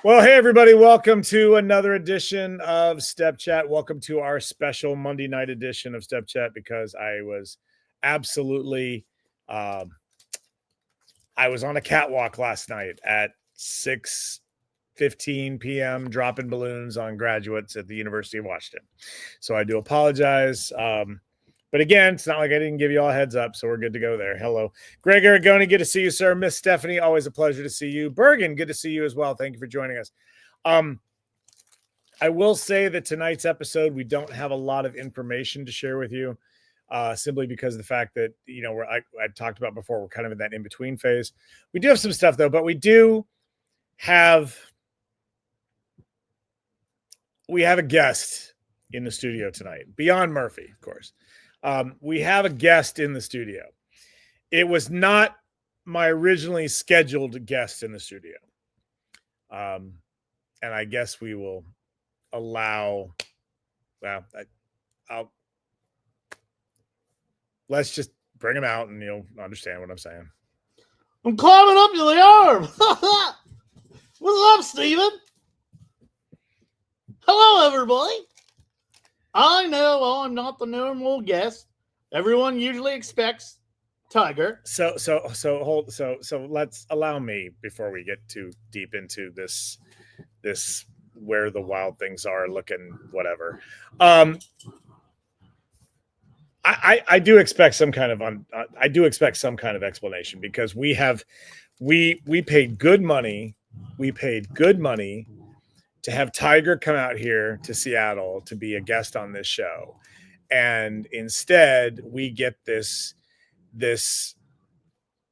Well, hey, everybody. Welcome to another edition of Step Chat. Welcome to our special Monday night edition of Step Chat because I was absolutely, I was on a catwalk last night at 6:15 p.m. dropping balloons on graduates at the University of Washington. So I do apologize. But again, it's not like I didn't give you all a heads up, so we're good to go there. Hello. Greg Aragoni, good to see you, sir. Miss Stephanie, always a pleasure to see you. Bergen, good to see you as well. Thank you for joining us. I will say that tonight's episode, we don't have a lot of information to share with you, simply because of the fact that, you know, I talked about before, we're kind of in that in-between phase. We do have some stuff, though, but we have a guest in the studio tonight, beyond Murphy, of course. We have a guest in the studio. It was not my originally scheduled guest in the studio. And I guess we will allow, let's just bring him out and you'll understand what I'm saying. I'm climbing up to the arm. What's up, Steven? Hello, everybody. I know I'm not the normal guest. Everyone usually expects Tiger. So let's allow me, before we get too deep into this where the wild things are looking, whatever. I do expect some kind of explanation, because we paid good money. We paid good money to have Tiger come out here to Seattle to be a guest on this show. And instead we get this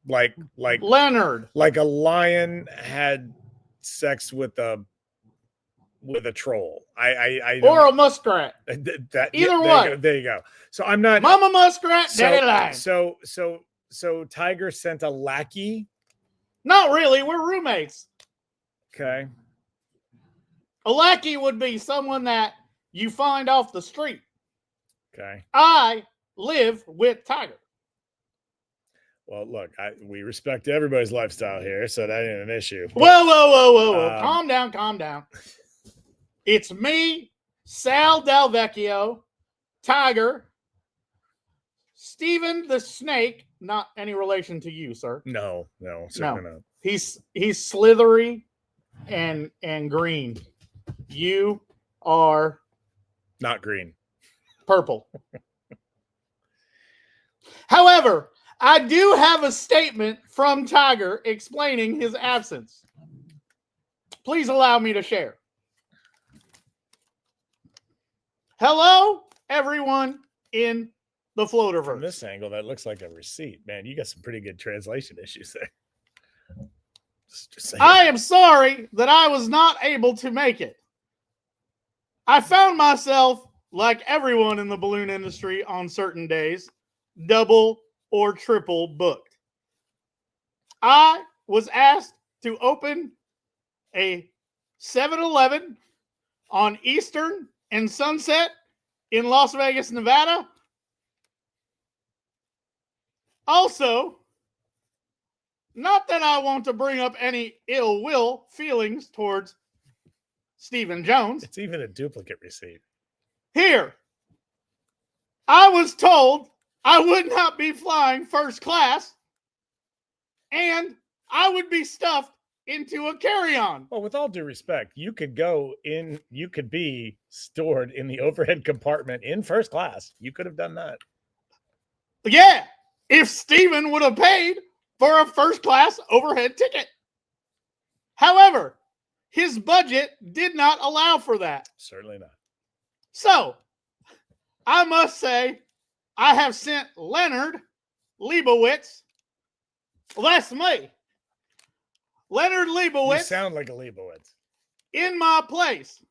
like Leonard, like a lion had sex with a troll. I or a muskrat. Either one. There you go. So I'm not Mama muskrat, daddy lion. So Tiger sent a lackey. Not really. We're roommates. Okay. A lackey would be someone that you find off the street. Okay. I live with Tiger. Well, look, we respect everybody's lifestyle here, so that ain't an issue. But, whoa. Calm down. It's me, Sal Delvecchio, Tiger, Steven the Snake, not any relation to you, sir. No, certainly not. He's slithery and green. You are not green. Purple. However, I do have a statement from Tiger explaining his absence. Please allow me to share. Hello, everyone in the Floaterverse. From this angle, that looks like a receipt. Man, you got some pretty good translation issues there. Just saying. I am sorry that I was not able to make it. I found myself, like everyone in the balloon industry on certain days, double or triple booked. I was asked to open a 7-Eleven on Eastern and Sunset in Las Vegas, Nevada. Also, not that I want to bring up any ill will feelings towards Stephen Jones. It's even a duplicate receipt. Here, I was told I would not be flying first class, and I would be stuffed into a carry-on. Well, with all due respect, you could be stored in the overhead compartment in first class. You could have done that. Yeah, if Steven would have paid for a first class overhead ticket. However, his budget did not allow for that. Certainly not. So, I must say, I have sent Leonard Leibowitz. Well, that's me. Leonard Leibowitz. You sound like a Leibowitz. In my place.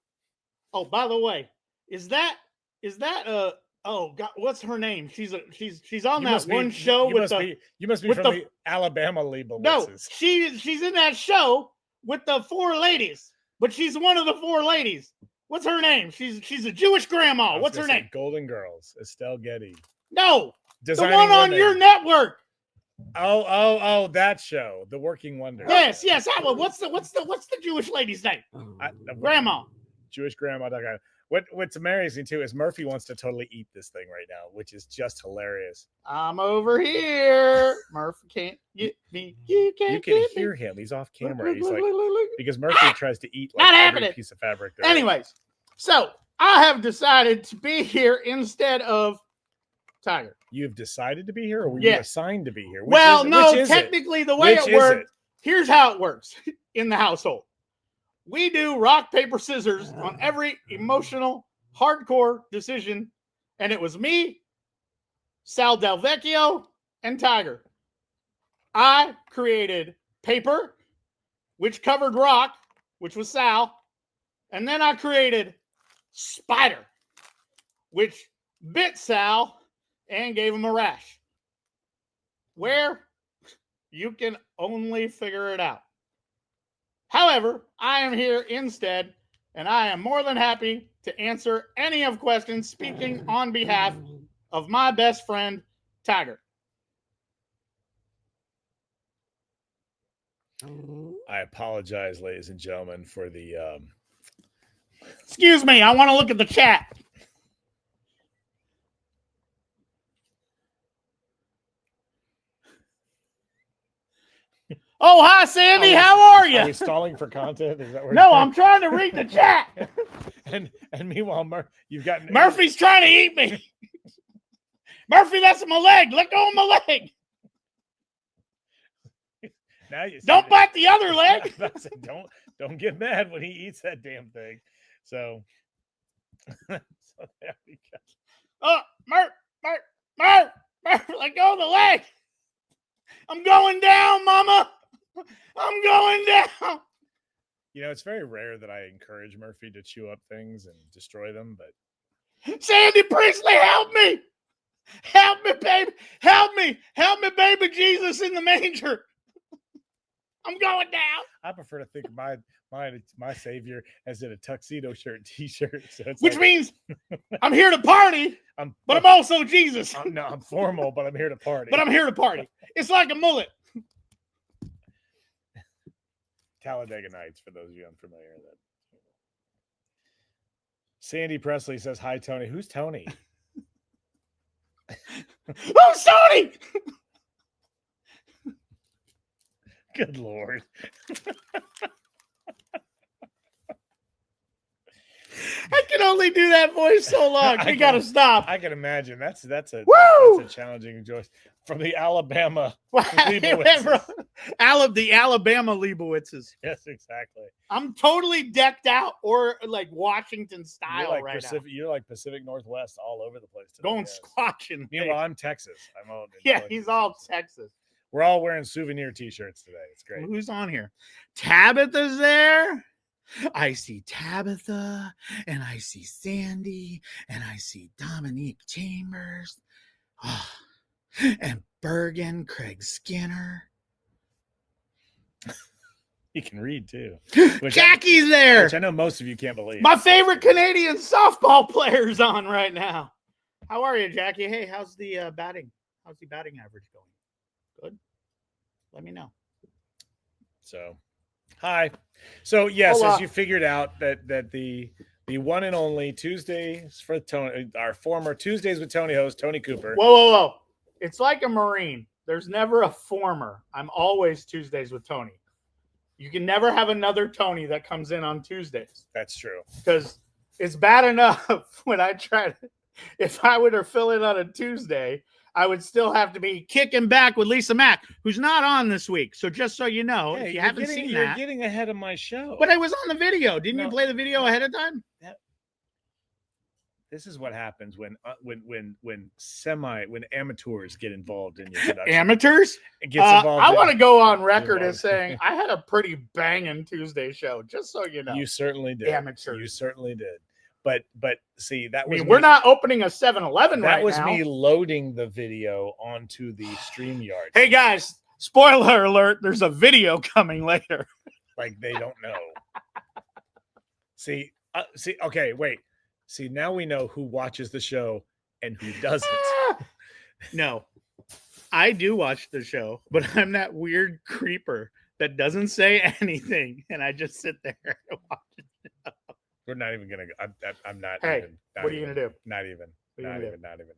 Oh, by the way, is that oh God, what's her name? She's on that one show with the. You must be from the Alabama Leibowitzes. No, she's in that show with the four ladies, but she's one of the four ladies. What's her name? She's a Jewish grandma. What's her name? Golden Girls. Estelle Getty. No, the one on your network. Oh, that show, The Working Wonders. Yes, that one. What's the Jewish lady's name? Grandma. Jewish grandma. What's amazing too is Murphy wants to totally eat this thing right now, which is just hilarious. I'm over here. Murphy can't get me. You can get hear me. him. He's off camera. He's like, Look. because Murphy tries to eat Not like happening. every piece of fabric. There is. Anyways, so I have decided to be here instead of Tiger. You've decided to be here, or were you Yes. assigned to be here? Technically, the way it works, here's how it works in the household. We do rock, paper, scissors on every emotional, hardcore decision, and it was me, Sal Del Vecchio, and Tiger. I created paper, which covered rock, which was Sal, and then I created spider, which bit Sal and gave him a rash. Where? You can only figure it out. However, I am here instead, and I am more than happy to answer any of questions speaking on behalf of my best friend, Tiger. I apologize, ladies and gentlemen, for the Excuse me, I want to look at the chat. Oh, hi, Sandy. How are you? Are we stalling for content? Is that where No, I'm trying to read the chat. and meanwhile, you've got Murphy's trying to eat me. Murphy, that's my leg. Let go of my leg. Now you don't bite the other leg. Don't get mad when he eats that damn thing. So there we go. Oh, Murph, let go of the leg. I'm going down, Mama. I'm going down. You know, it's very rare that I encourage Murphy to chew up things and destroy them, but Sandy Priestley, help me. Help me, baby. Help me, baby Jesus in the manger. I'm going down. I prefer to think of my savior as in a tuxedo shirt, t-shirt. So it's which means I'm here to party, but I'm also Jesus. I'm formal, but I'm here to party. It's like a mullet. Talladega Nights, for those of you unfamiliar with that. Sandy Presley says, "Hi, Tony." Who's Tony? Who's Tony? Good Lord. I can only do that voice so long. We got to stop. I can imagine. That's a challenging choice from the Alabama Leibowitzes. The Alabama Leibowitzes. Yes, exactly. I'm totally decked out, or like Washington style now. You're like Pacific Northwest all over the place today. Going squatching. Meanwhile, I'm Texas. He's all Texas. We're all wearing souvenir t-shirts today. It's great. Who's on here? Tabitha's there. I see Tabitha, and I see Sandy, and I see Dominique Chambers, and Bergen, Craig Skinner. He can read too. Jackie's there. Which I know most of you can't believe. My favorite Canadian softball player's on right now. How are you, Jackie? Hey, how's the batting? How's the batting average going? Good. Let me know. So, hi. So yes, Hola. as you figured out that the one and only Tuesdays for Tony, our former Tuesdays with Tony host Tony Cooper. Whoa! It's like a Marine. There's never a former. I'm always Tuesdays with Tony. You can never have another Tony that comes in on Tuesdays. That's true. Because it's bad enough when I try to. If I were to fill in on a Tuesday, I would still have to be kicking back with Lisa Mack, who's not on this week. So just so you know, if you haven't seen that. You're getting ahead of my show. But I was on the video. Didn't you play the video ahead of time? This is what happens when amateurs get involved in your production. Amateurs? It gets involved. I want to go on record as saying I had a pretty banging Tuesday show, just so you know. You certainly did. Amateurs. You certainly did. But see, that was we're not opening a 7-Eleven right now. That was me loading the video onto the StreamYard. Hey guys, spoiler alert, there's a video coming later. Like they don't know. See, okay, wait. See, now we know who watches the show and who doesn't. No. I do watch the show, but I'm that weird creeper that doesn't say anything, and I just sit there and watch it. We're not even gonna. I'm not. Hey, even, not what are you even, gonna do? Not even. What are Not you even. gonna Not even.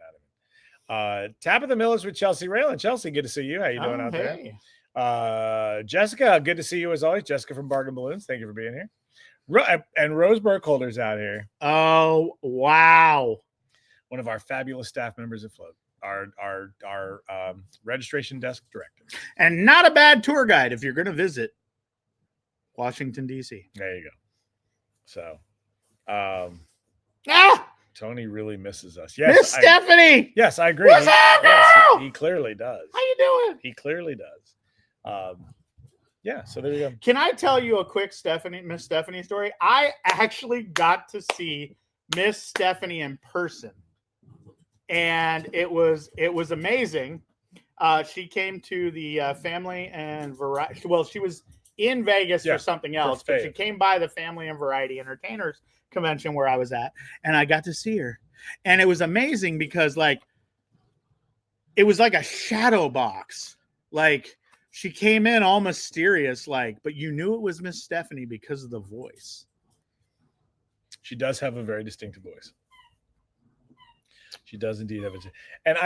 Not even. Tabitha Mills with Chelsea Raylan. Chelsea, good to see you. How you doing out there? Jessica, good to see you as always. Jessica from Bargain Balloons. Thank you for being here. And Rose Burkholder's out here. Oh wow! One of our fabulous staff members at Float. Our registration desk director. And not a bad tour guide if you're going to visit Washington D.C. There you go. So, Tony really misses us. Yes, Miss Stephanie. Yes, I agree. What's up, girl? He clearly does. How you doing? He clearly does. Yeah. So there you go. Can I tell you a quick Miss Stephanie story? I actually got to see Miss Stephanie in person, and it was amazing. She came to the Family and Variety. Well, she was in Vegas for something else, but she came by the Family and Variety Entertainers convention where I was at, and I got to see her, and it was amazing because it was like a shadow box. Like she came in all mysterious, but you knew it was Miss Stephanie because of the voice. She does have a very distinctive voice. She does indeed have it. And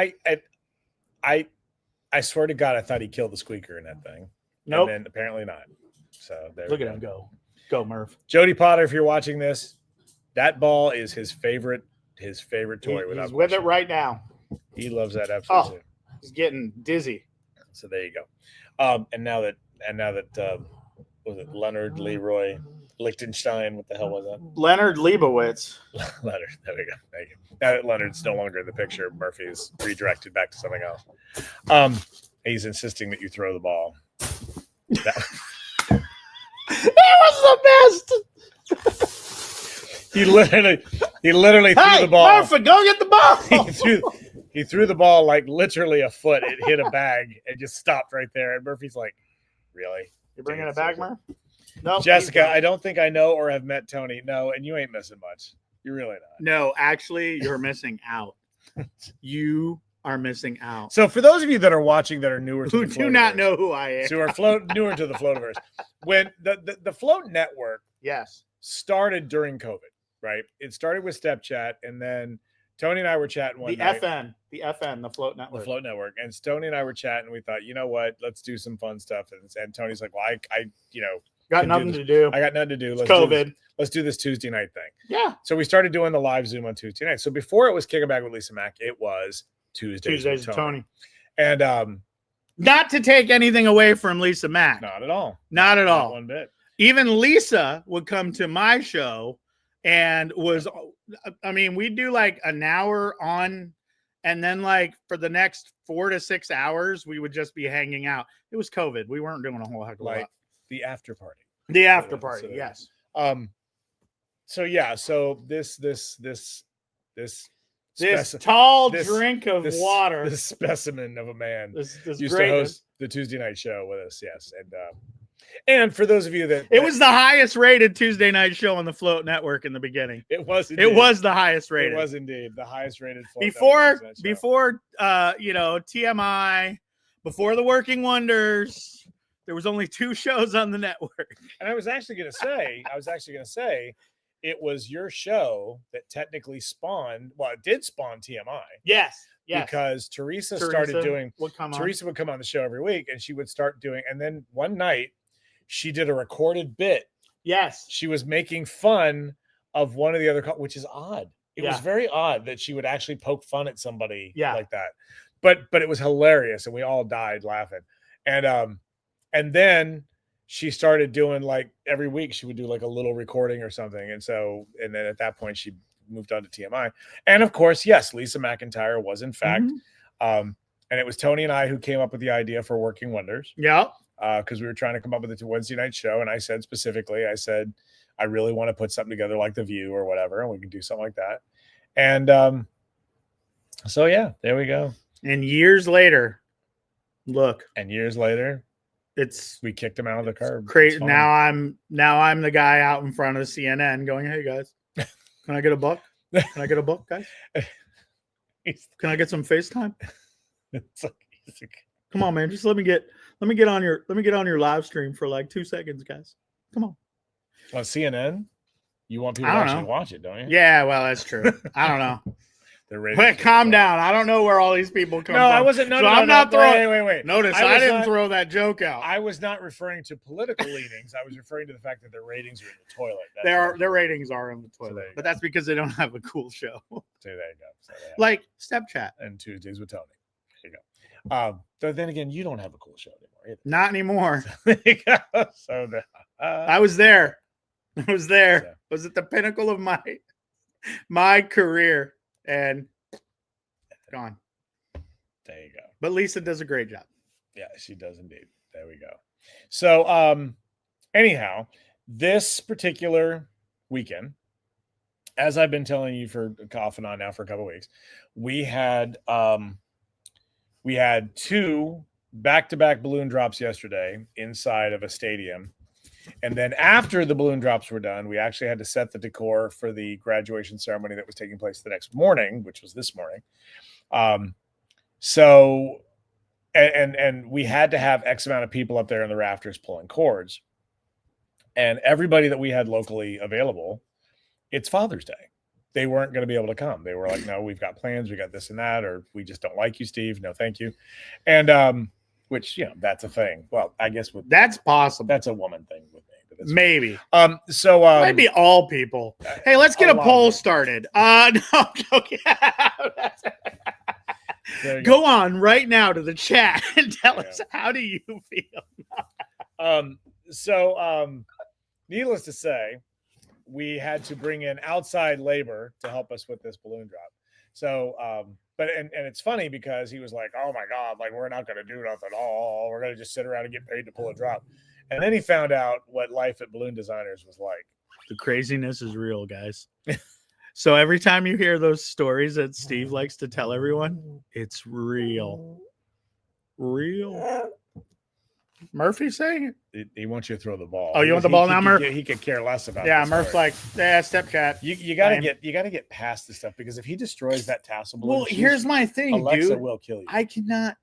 I swear to God, I thought he killed the squeaker in that thing. Nope. And then apparently not. So there Look at him go. Go, Murph. Jody Potter, if you're watching this, that ball is his favorite toy. He's with it right now. He loves that absolutely. Oh, he's getting dizzy. So there you go. And now that was it Leonard Leroy Lichtenstein? What the hell was that? Leonard Leibowitz. Leonard. There we go. Thank you. Now that Leonard's no longer in the picture, Murphy is redirected back to something else. He's insisting that you throw the ball. That was the best. He literally threw the ball. Murphy, go get the ball. He threw the ball like literally a foot. It hit a bag and just stopped right there. And Murphy's like, "Really? You're bringing it back, Murph?" No, Jessica, I don't think I know or have met Tony. No, and you ain't missing much. You're really not. No, actually, you're missing out. You are missing out. So for those of you that are watching that are newer to who the do not know who I am, who are newer to the Floativerse, when the Float Network started during COVID, right? It started with Step Chat, and then Tony and I were chatting one night. The Float Network. The Float Network. And Tony and I were chatting. We thought, you know what? Let's do some fun stuff. And Tony's like, well, I got nothing to do. I got nothing to do. Let's do this Tuesday night thing. Yeah. So we started doing the live Zoom on Tuesday night. So before it was Kicking Back with Lisa Mack, it was Tuesdays with Tony. And not to take anything away from Lisa Mack. Not at all. Not at all. Not one bit. Even Lisa would come to my show and we'd do like an hour on, and then like for the next 4 to 6 hours, we would just be hanging out. It was COVID. We weren't doing a whole heck of a lot. The after party. The after party, yes. So yeah, so this tall drink of water. This specimen of a man this used to host the Tuesday night show with us, yes. And for those of you that it was the highest rated Tuesday night show on the Float Network in the beginning. It was indeed. It was the highest rated. It was indeed the highest rated before TMI, before the Working Wonders. There was only 2 shows on the network. And I was actually going to say it was your show that technically spawned, well, it did spawn TMI. Yes. Because Teresa would come on the show every week, and she would start doing, and then one night she did a recorded bit. Yes. She was making fun of one of the other, which is odd. It was very odd that she would actually poke fun at somebody like that. But it was hilarious, and we all died laughing. And then she started doing like every week she would do like a little recording or something. And then at that point she moved on to TMI. And of course, yes, Lisa McIntyre was in fact. And it was Tony and I who came up with the idea for Working Wonders. Yeah. Because we were trying to come up with a Wednesday night show. And I said specifically, I really want to put something together like The View or whatever, and we can do something like that. And so yeah, there we go. And years later, we kicked him out of the curb. Crazy. Now I'm the guy out in front of the CNN going, "Hey guys, can I get a buck? Can I get a buck, guys? Can I get some FaceTime?" It's like Come on, man. Just let me get on your live stream for like 2 seconds, guys. Come on. On CNN, you want people I to don't actually know. watch it, don't you? Yeah, well, that's true. I don't know. They're ready. Wait, calm down. I don't know where all these people come No, from. I wasn't. No, So no, I'm no, not no, throwing. Wait. Notice I didn't throw that joke out. I was not referring to political leanings. I was referring to the fact that their ratings are in the toilet. Their ratings are in the toilet, but that's because they don't have a cool show. So there you go. So like Step Chat and Tuesdays with Tony. There you go. But then again, you don't have a cool show anymore either. Not anymore. There you go. So I was there. I was there. Yeah. Was at the pinnacle of my career, and gone. There you go. But Lisa does a great job. Yeah, she does indeed. There we go. So anyhow, this particular weekend, as I've been telling you for off and on now for a couple of weeks, we had 2 back-to-back balloon drops yesterday inside of a stadium. And then after the balloon drops were done, we actually had to set the decor for the graduation ceremony that was taking place the next morning, which was this morning. So we had to have X amount of people up there in the rafters pulling cords. And everybody that we had locally available, it's Father's Day. They weren't going to be able to come. They were like, no, we've got plans. We got this and that, or we just don't like you, Steve. No, thank you. And, which, that's a thing. Well, I guess that's possible. That's a woman thing with me. But maybe. So maybe all people. Hey, let's get a poll started. No, I'm joking. Go on right now to the chat and tell us, how do you feel? Needless to say, we had to bring in outside labor to help us with this balloon drop. So, but it's funny because he was like, oh my God, like we're not going to do nothing at all. We're going to just sit around and get paid to pull a drop. And then he found out what life at Balloon Designers was like. The craziness is real, guys. So every time you hear those stories that Steve likes to tell everyone, it's real. Real. Murphy saying it? He wants you to throw the ball. Oh, you want the ball now, Murph? He could care less about. Yeah, Murph's like, Step Cat. You gotta get past this stuff, because if he destroys that tassel balloon, well, here's my thing, Alexa dude. will kill you. I cannot.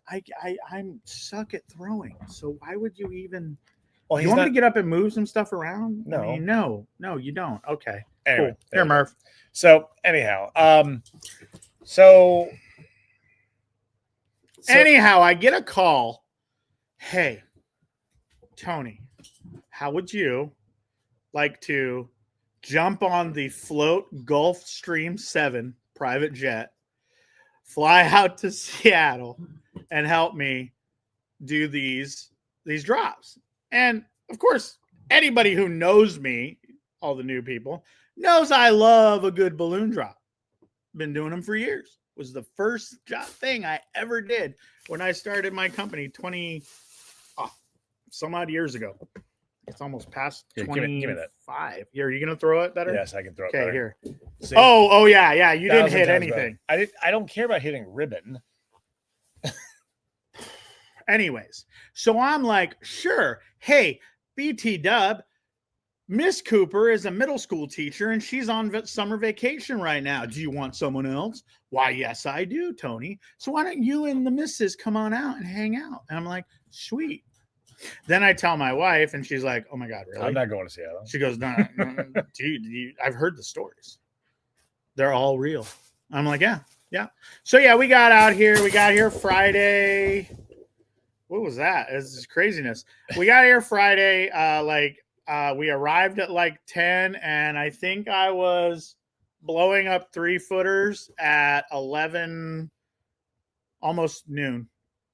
I'm suck at throwing. So why would you even? Well, you want me to get up and move some stuff around? No, I mean, no, you don't. Okay, anyway, cool. Here, Murph. So anyhow, anyhow, I get a call. Hey, Tony, how would you like to jump on the Float Gulfstream 7 private jet, fly out to Seattle, and help me do these drops? And of course, anybody who knows me, all the new people, knows I love a good balloon drop. Been doing them for years. Was the first thing I ever did when I started my company 20 some odd years ago. It's almost past 25. Give me that. Here, are you gonna throw it better? Yes, I can throw it. Okay, better. Here. See? Oh yeah. You didn't hit anything. Better. I don't care about hitting ribbon. Anyways, so I'm like, sure. Hey, BT Dub, Miss Cooper is a middle school teacher and she's on summer vacation right now. Do you want someone else? Why, yes, I do, Tony. So why don't you and the missus come on out and hang out? And I'm like, sweet. Then I tell my wife, and she's like, "Oh my God, really? I'm not going to Seattle." She goes, "No, dude, I've heard the stories. They're all real." I'm like, "Yeah." So yeah, we got out here. We got here Friday. What was that? This is craziness. We got here Friday. We arrived at like 10, and I think I was blowing up 3-footers at 11, almost noon.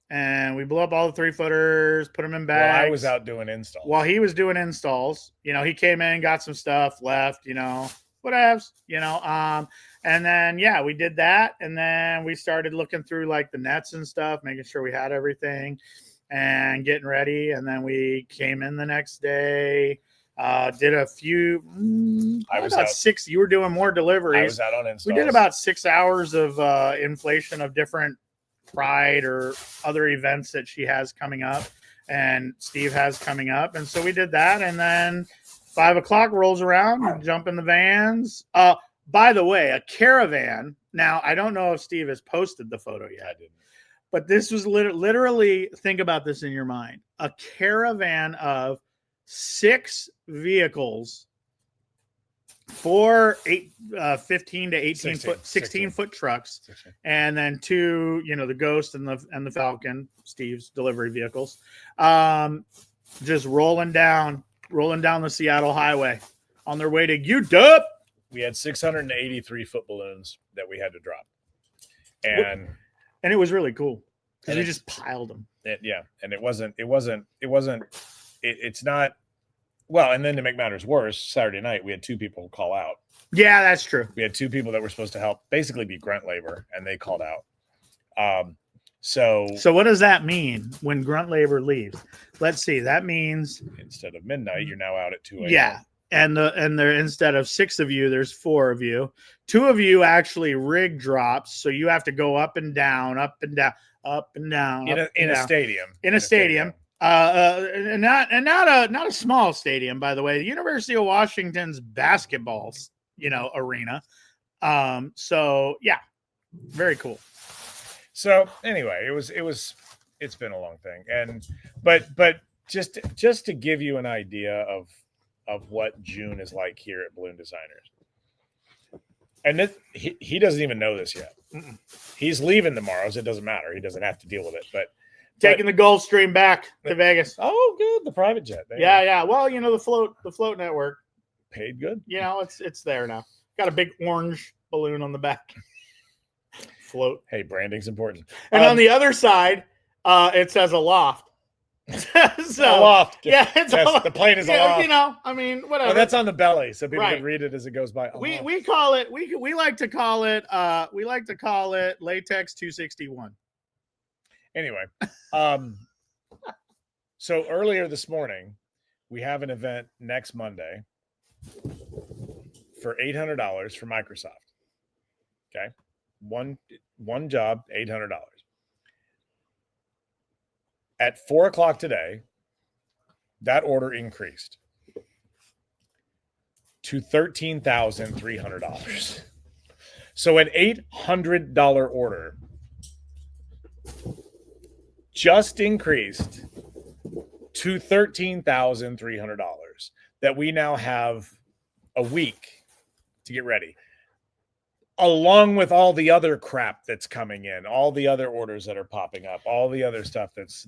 And we blew up all the 3-footers, put them in bags. Well, I was out doing installs. While he was doing installs, he came in, got some stuff, left, whatevs, and then, we did that. And then we started looking through like the nets and stuff, making sure we had everything and getting ready. And then we came in the next day, did a few, I was about out 6. You were doing more deliveries. I was out on installs. We did about 6 hours of inflation of different Pride or other events that she has coming up and Steve has coming up. And so we did that. And then 5 o'clock rolls around and jump in the vans. By the way, a caravan. Now, I don't know if Steve has posted the photo yet. I didn't. But this was literally, think about this in your mind, a caravan of 6 vehicles, 15 to 18 foot, 16 foot trucks, and then 2, the Ghost and the Falcon, Steve's delivery vehicles, just rolling down the Seattle highway on their way to UW. We had 683 foot balloons that we had to drop, and it was really cool because we just piled them. And it's not. Well, and then to make matters worse, Saturday night we had 2 people call out. Yeah, that's true. We had 2 people that were supposed to help, basically be grunt labor, and they called out. So what does that mean when grunt labor leaves? Let's see. That means instead of midnight, you're now out at 2 a.m. Yeah, and there, instead of 6 of you, there's 4 of you. 2 of you actually rig drops, so you have to go up and down, up and down, up and down, in a stadium. In a stadium. And not a small stadium, by the way. The University of Washington's basketball, arena. So yeah, very cool. So anyway, it's been a long thing, but just to give you an idea of what June is like here at Balloon Designers, and he doesn't even know this yet. Mm-mm. He's leaving tomorrow, so it doesn't matter. He doesn't have to deal with it, but. Taking the Gulfstream back to Vegas. Oh, good. The private jet. Yeah. Well, the float network paid good. It's there now. Got a big orange balloon on the back. Float. Hey, branding's important. And on the other side, it says Aloft. So Aloft. Yeah, the plane is aloft. Whatever. Oh, that's on the belly, so people can read it as it goes by. We call it. We like to call it. We like to call it Latex 261. Anyway, so earlier this morning, we have an event next Monday for $800 for Microsoft. Okay, one job, $800. At 4:00 today, that order increased to $13,300. So an $800 order just increased to $13,300 that we now have a week to get ready, along with all the other crap that's coming in, all the other orders that are popping up, all the other stuff it's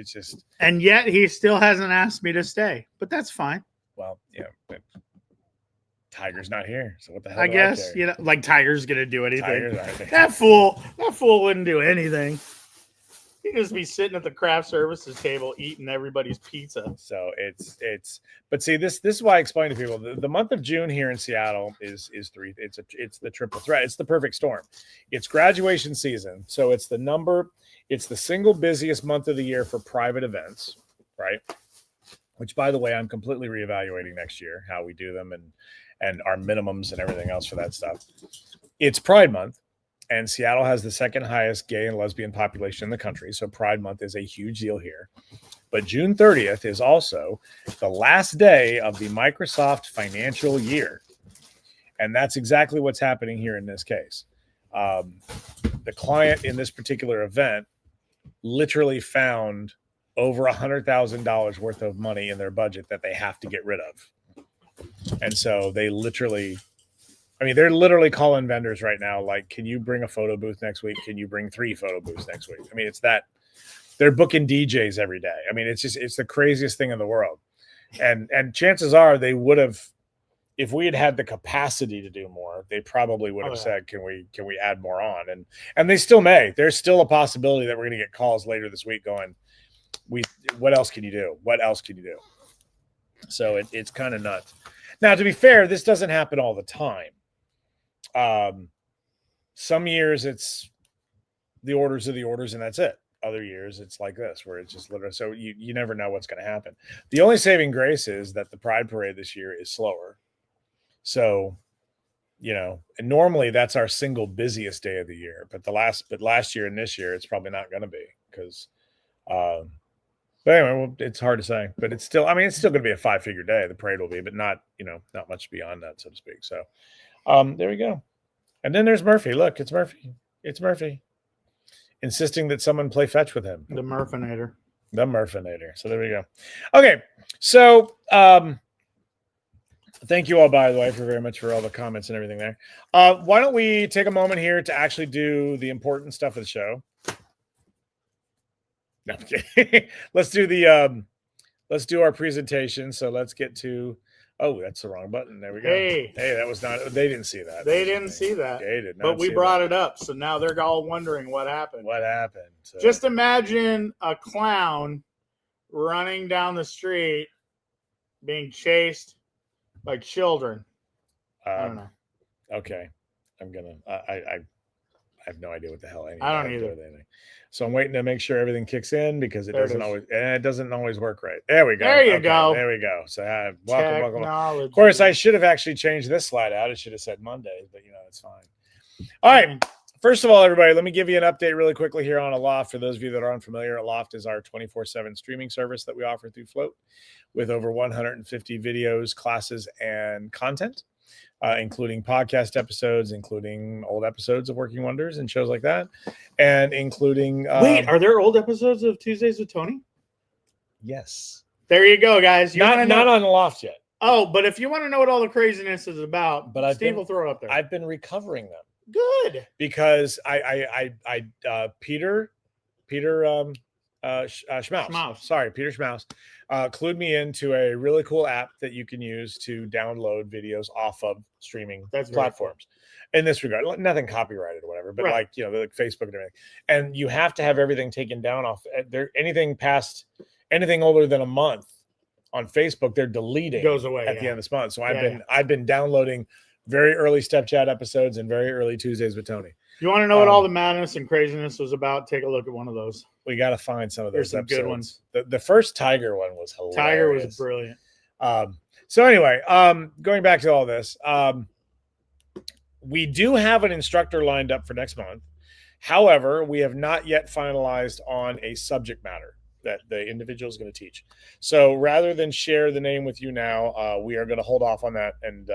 just. And yet he still hasn't asked me to stay, but that's fine. Well, Tiger's not here, so what the hell? I guess like Tiger's gonna do anything. That fool wouldn't do anything. He'd just be sitting at the craft services table eating everybody's pizza. So but see, this is why I explain to people the month of June here in Seattle is 3. It's the triple threat. It's the perfect storm. It's graduation season, so it's the single busiest month of the year for private events, right? Which, by the way, I'm completely reevaluating next year how we do them and our minimums and everything else for that stuff. It's Pride Month. And Seattle has the second highest gay and lesbian population in the country. So Pride Month is a huge deal here. But June 30th is also the last day of the Microsoft financial year. And that's exactly what's happening here in this case. The client in this particular event literally found over $100,000 worth of money in their budget that they have to get rid of. And so they're literally calling vendors right now, like, can you bring a photo booth next week? Can you bring 3 photo booths next week? I mean, it's that they're booking DJs every day. I mean, it's the craziest thing in the world. And chances are they would have, if we had had the capacity to do more, they probably would have said, can we add more on? And they still may. There's still a possibility that we're going to get calls later this week going, what else can you do? What else can you do? So it's kind of nuts. Now, to be fair, this doesn't happen all the time. Some years it's the orders are the orders and that's it. Other years it's like this, where it's just literally, so you never know what's going to happen. The only saving grace is that the Pride Parade this year is slower. So, and normally that's our single busiest day of the year, but last year and this year, it's probably not going to be because, but anyway, it's hard to say, but it's still going to be a 5-figure day. The parade will be, but not much beyond that, so to speak. So, there we go. And then there's Murphy. Look, it's Murphy. insisting that someone play fetch with him. The Murfinator. The Murfinator. So there we go. Okay. So thank you all, by the way, very much for all the comments and everything there. Why don't we take a moment here to actually do the important stuff of the show? No, I'm kidding. Let's do our presentation. So let's get to. Oh, that's the wrong button. There we go. Hey, that was not. They didn't see that. They didn't see that. They did not. But we brought it up, so now they're all wondering what happened. What happened? So, just imagine a clown running down the street, being chased by children. I don't know. Okay, I'm gonna. I have no idea what the hell I don't either. So I'm waiting to make sure everything kicks in because it doesn't always work right. There we go. There you go. There we go. So welcome. Of course, I should have actually changed this slide out. It should have said Monday, but it's fine. All right. First of all, everybody, let me give you an update really quickly here on Aloft. For those of you that are unfamiliar, Aloft is our 24/7 streaming service that we offer through Float with over 150 videos, classes, and content. Including podcast episodes, including old episodes of Working Wonders and shows like that, and including. Wait, are there old episodes of Tuesdays with Tony? Yes. There you go, guys. Not on the Loft yet. Oh, but if you want to know what all the craziness is about, Steve will throw it up there. I've been recovering them. Good. Because Peter Schmaus. Sorry, Peter Schmaus clued me into a really cool app that you can use to download videos off of streaming platforms. In this regard, nothing copyrighted or whatever, but like Facebook and everything. And you have to have everything taken down off there. Anything older than a month on Facebook, they're deleting. Goes away at the end of this month. So I've been downloading very early Step Chat episodes and very early Tuesdays with Tony. You want to know what all the madness and craziness was about? Take a look at one of those. We got to find some of those. There's some episodes. Good ones. The first Tiger one was hilarious. Tiger was brilliant. So anyway, going back to all this, we do have an instructor lined up for next month. However, we have not yet finalized on a subject matter that the individual is going to teach. So rather than share the name with you now, we are going to hold off on that and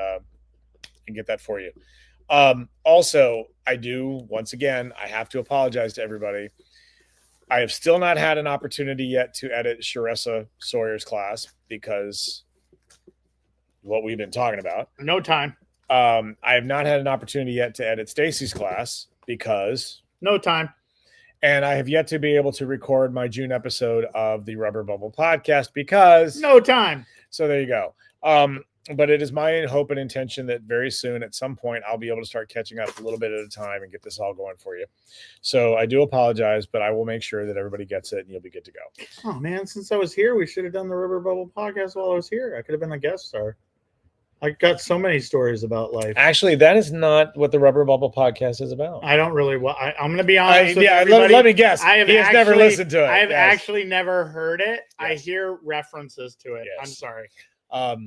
get that for you. Also, I have to apologize to everybody. I have still not had an opportunity yet to edit Sharessa Sawyer's class because what we've been talking about. No time. I have not had an opportunity yet to edit Stacy's class because no time. And I have yet to be able to record my June episode of the Rubber Bubble podcast because no time. So there you go. But it is my hope and intention that very soon, at some point, I'll be able to start catching up a little bit at a time and get this all going for you. So I do apologize, but I will make sure that everybody gets it and you'll be good to go. Oh, man, since I was here, we should have done the Rubber Bubble podcast while I was here. I could have been a guest star. I got so many stories about life. Actually, that is not what the Rubber Bubble podcast is about. I don't really. I'm going to be honest. Let me guess. He has never listened to it. I've actually never heard it. Yes. I hear references to it. Yes. I'm sorry.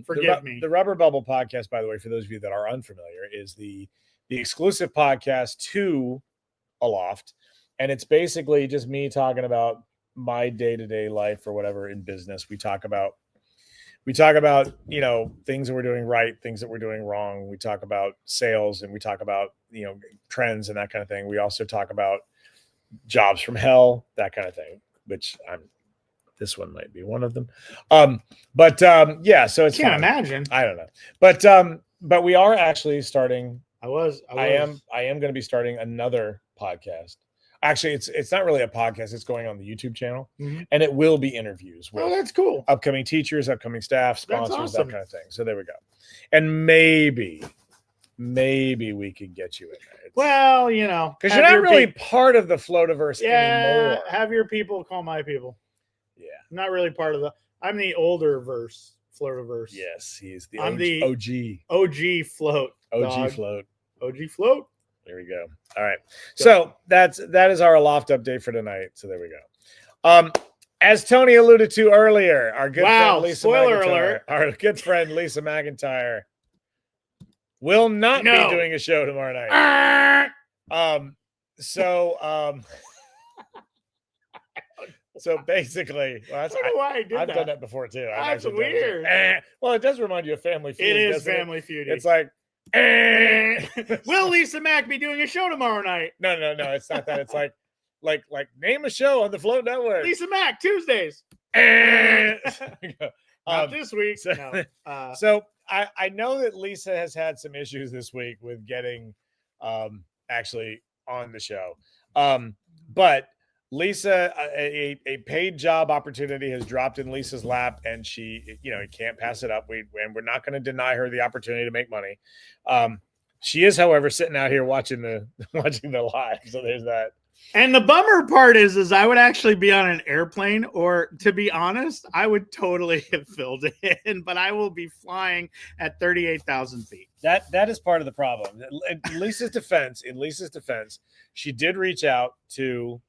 Forgive me. The Rubber Bubble podcast, by the way, for those of you that are unfamiliar, is the exclusive podcast to Aloft, and it's basically just me talking about my day-to-day life or whatever in business. We talk about things that we're doing right, things that we're doing wrong. We talk about sales, and we talk about trends and that kind of thing. We also talk about jobs from hell, that kind of thing, which this one might be one of them. So it's can't imagine. I don't know. But we are actually starting. I am going to be starting another podcast. Actually, it's not really a podcast. It's going on the YouTube channel, and it will be interviews with that's cool. Upcoming teachers, upcoming staff, sponsors, awesome. that kind of thing. So there we go. And maybe we could get you in there. Well, because you're not really part of the Floativerse anymore. Have your people call my people. Yeah, I'm not really part of I'm the older verse, Floativerse. Yes, he's the I'm OG. the OG float. OG float. OG float. There we go. All right. So that is our Aloft update for tonight. So there we go. As Tony alluded to earlier, our good friend Lisa spoiler McIntyre, alert. Our good friend Lisa McIntyre will not be doing a show tomorrow night. So basically, I don't know why I did I've done that before too. That's weird. Well, it does remind you of Family Feud. It is Family Feud. It's like, will Lisa Mack be doing a show tomorrow night? No. It's not that. It's like, like name a show on the Float Network. Lisa Mack Tuesdays. Not this week. So, No. so I know that Lisa has had some issues this week with getting actually on the show. But Lisa, a paid job opportunity has dropped in Lisa's lap, and she, can't pass it up. And we're not going to deny her the opportunity to make money. She is, however, sitting out here watching the live. So there's that. And the bummer part is I would actually be on an airplane, or to be honest, I would totally have filled in, but I will be flying at 38,000 feet. That is part of the problem. In Lisa's defense, she did reach out to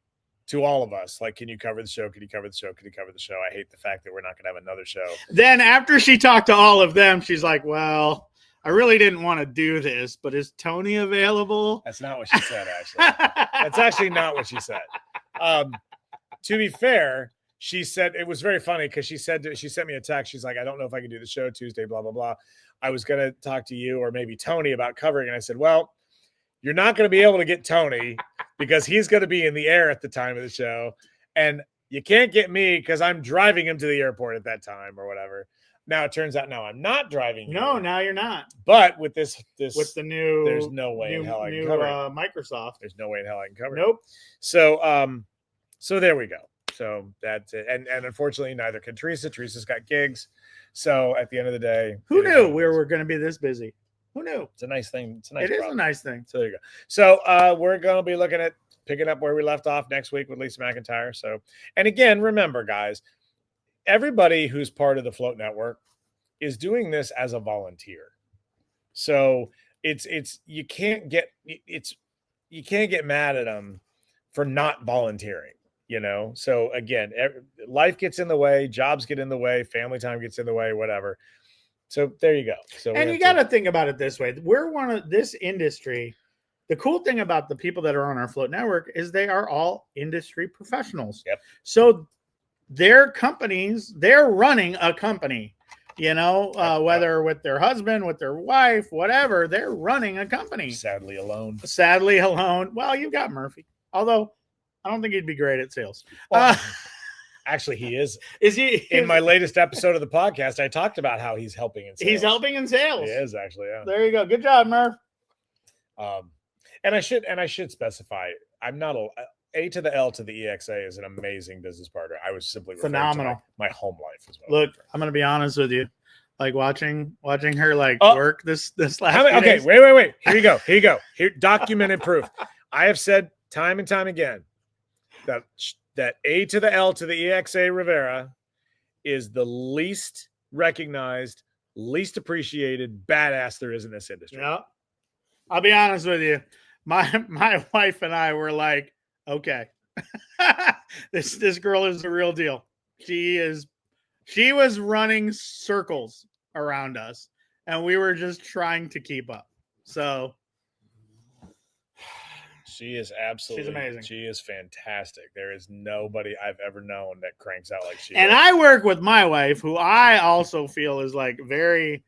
all of us. Like, can you cover the show? Can you cover the show? Can you cover the show? I hate the fact that we're not going to have another show. Then after she talked to all of them, she's like, well, I really didn't want to do this, but is Tony available? That's not what she said, actually. That's actually not what she said. To be fair, she said, it was very funny because she sent me a text. She's like, I don't know if I can do the show Tuesday, blah, blah, blah. I was going to talk to you or maybe Tony about covering. And I said, well, you're not going to be able to get Tony because he's going to be in the air at the time of the show. And you can't get me because I'm driving him to the airport at that time or whatever. Now it turns out I'm not driving. No, now you're not. But with this with the new, there's no way in hell I can cover it. Microsoft. There's no way in hell I can cover it. Nope. So there we go. So that's it. And unfortunately, neither can Teresa. Teresa's got gigs. So at the end of the day, who knew we were going to be this busy? Who knew? It's a nice thing. It's a nice. It is a nice thing. So there you go. So we're going to be looking at picking up where we left off next week with Lisa McIntyre. So, and again, remember, guys, everybody who's part of the Float Network is doing this as a volunteer. So you can't get mad at them for not volunteering, So again, life gets in the way, jobs get in the way, family time gets in the way, whatever. So there you go. So and you got to think about it this way. We're one of this industry. The cool thing about the people that are on our Float Network is they are all industry professionals. Yep. So their companies, they're running a company, whether with their husband, with their wife, whatever, they're running a company. Sadly alone. Well, you've got Murphy, although I don't think he'd be great at sales. Well, actually, he is. Is he? In my latest episode of the podcast, I talked about how he's helping in sales. He's helping in sales. He is actually, yeah. There you go. Good job, Murph. And I should specify, I'm not A to the L to the EXA is an amazing business partner. I was simply phenomenal. My home life as well. Look, I'm gonna be honest with you. Like watching her work this last. Okay, days. wait. Here you go. Here, documented proof. I have said time and time again that A to the L to the EXA Rivera is the least recognized, least appreciated badass there is in this industry. Yeah, I'll be honest with you. My wife and I were like, okay, this girl is the real deal. She was running circles around us, and we were just trying to keep up. So she is absolutely, she's amazing. She is fantastic. There is nobody I've ever known that cranks out like she and does. I work with my wife, who I also feel is like very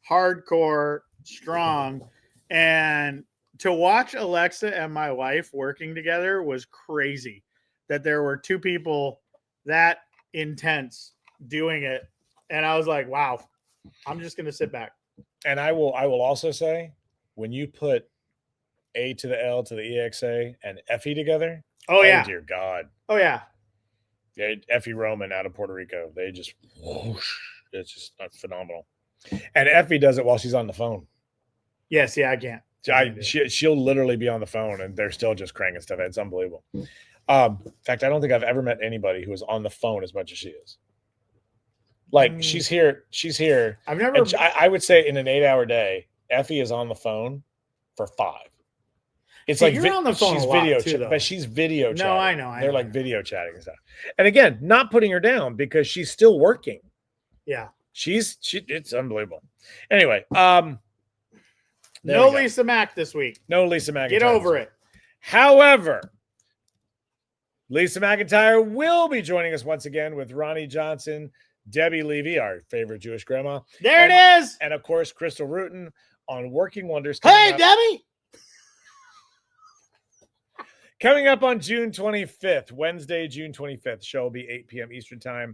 hardcore, strong, and to watch Alexa and my wife working together was crazy. That there were two people that intense doing it, and I was like, wow, I'm just going to sit back. And I will also say, when you put A to the L to the EXA and Effie together, oh yeah, dear God, oh yeah, Effie Roman out of Puerto Rico, they just whoosh, it's just phenomenal. And Effie does it while she's on the phone. Yes, yeah, I can't. She'll literally be on the phone and they're still just cranking stuff. It's unbelievable. In fact, I don't think I've ever met anybody who is on the phone as much as she is. Like she's here. I've never. I would say in an 8-hour day, Effie is on the phone for 5. It's like you're on the phone she's a lot video, too, but she's video chatting. No, I know. They're like video chatting and stuff. And again, not putting her down because she's still working. Yeah, it's unbelievable. Anyway, no Lisa Mack this week. No Lisa McIntyre. Get over it. However, Lisa McIntyre will be joining us once again with Ronnie Johnson, Debbie Levy, our favorite Jewish grandma. There it is. And of course, Crystal Rutan on Working Wonders. Hey, Debbie. Coming up on June 25th, Wednesday, June 25th, show will be 8 p.m. Eastern Time,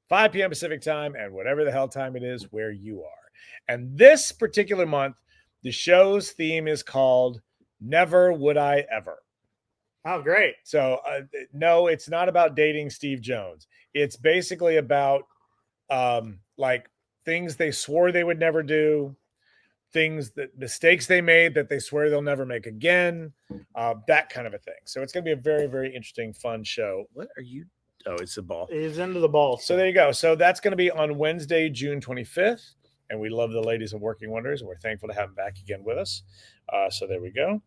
5 p.m. Pacific Time, and whatever the hell time it is where you are. And this particular month, the show's theme is called Never Would I Ever. Oh, great. So, no, it's not about dating Steve Jones. It's basically about like things they swore they would never do, mistakes they made that they swear they'll never make again, that kind of a thing. So it's going to be a very, very interesting, fun show. What are you? Oh, it's the ball. He's into the ball. So there you go. So that's going to be on Wednesday, June 25th. And we love the ladies of Working Wonders. And we're thankful to have them back again with us. So there we go.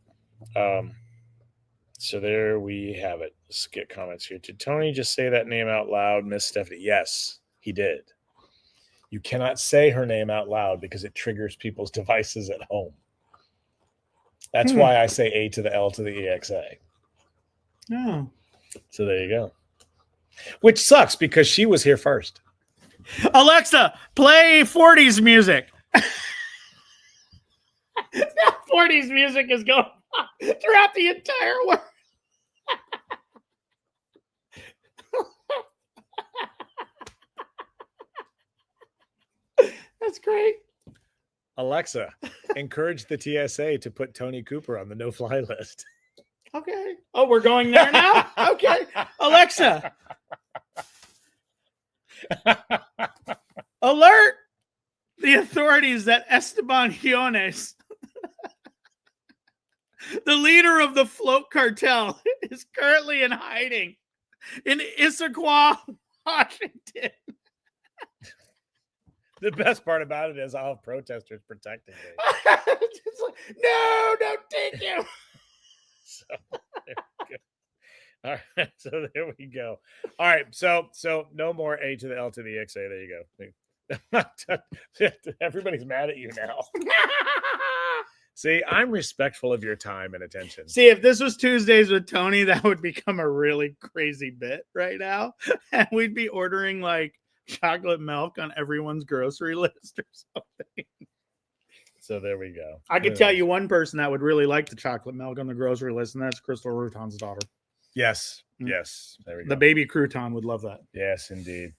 So there we have it. Let's get comments here. Did Tony just say that name out loud, Miss Stephanie? Yes, he did. You cannot say her name out loud because it triggers people's devices at home. That's why I say A to the L to the EXA. Oh. So there you go. Which sucks because she was here first. Alexa, play 40s music. 40s music is going on throughout the entire world. That's great. Alexa, encourage the TSA to put Tony Cooper on the no-fly list. Okay. Oh, we're going there now? Okay. Alexa, alert the authorities that Esteban Hiones, the leader of the float cartel, is currently in hiding in Issaquah, Washington. The best part about it is I'll have protesters protecting me. It's like, no, don't take you. So there we go. All right, so there we go. All right, so no more A to the L to the XA. There you go. Everybody's mad at you now. See, I'm respectful of your time and attention. See, if this was Tuesdays with Tony, that would become a really crazy bit right now. And we'd be ordering like chocolate milk on everyone's grocery list or something. So there we go. I could tell you one person that would really like the chocolate milk on the grocery list, and that's Crystal Rutan's daughter. Yes. Yes. There we go. The baby crouton would love that. Yes, indeed.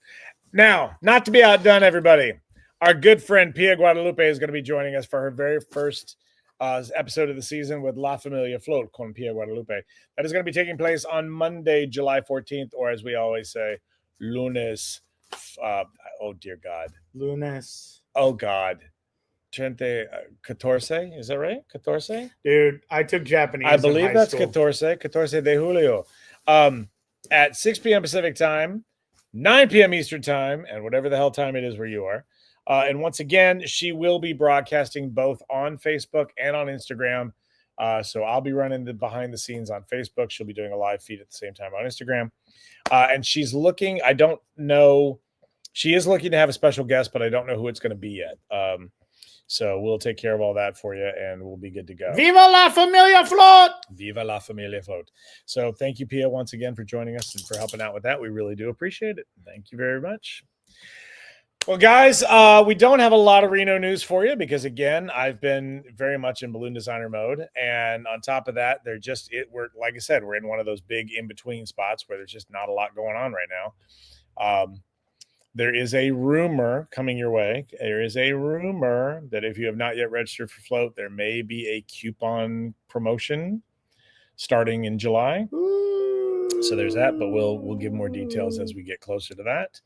Now, not to be outdone, everybody, our good friend Pia Guadalupe is going to be joining us for her very first episode of the season with La Familia Float con Pia Guadalupe. That is going to be taking place on Monday, July 14th, or as we always say, lunes. Oh, dear God. Lunes. Oh, God. 14, is that right? 14? Dude, I took Japanese. I believe that's school. 14 de julio. At 6 p.m. Pacific time, 9 p.m. Eastern time, and whatever the hell time it is where you are. And once again, she will be broadcasting both on Facebook and on Instagram. So I'll be running the behind the scenes on Facebook. She'll be doing a live feed at the same time on Instagram. And she's looking, I don't know, she is looking to have a special guest, but I don't know who it's going to be yet. So we'll take care of all that for you, and we'll be good to go. Viva la Familia Float! Viva la Familia Float. So thank you, Pia, once again for joining us and for helping out with that. We really do appreciate it. Thank you very much. Well, guys, we don't have a lot of Reno news for you because, again, I've been very much in balloon designer mode. And on top of that, we're like I said, we're in one of those big in-between spots where there's just not a lot going on right now. There is a rumor coming your way. There is a rumor that if you have not yet registered for Float, there may be a coupon promotion starting in July. So there's that, but we'll give more details as we get closer to that.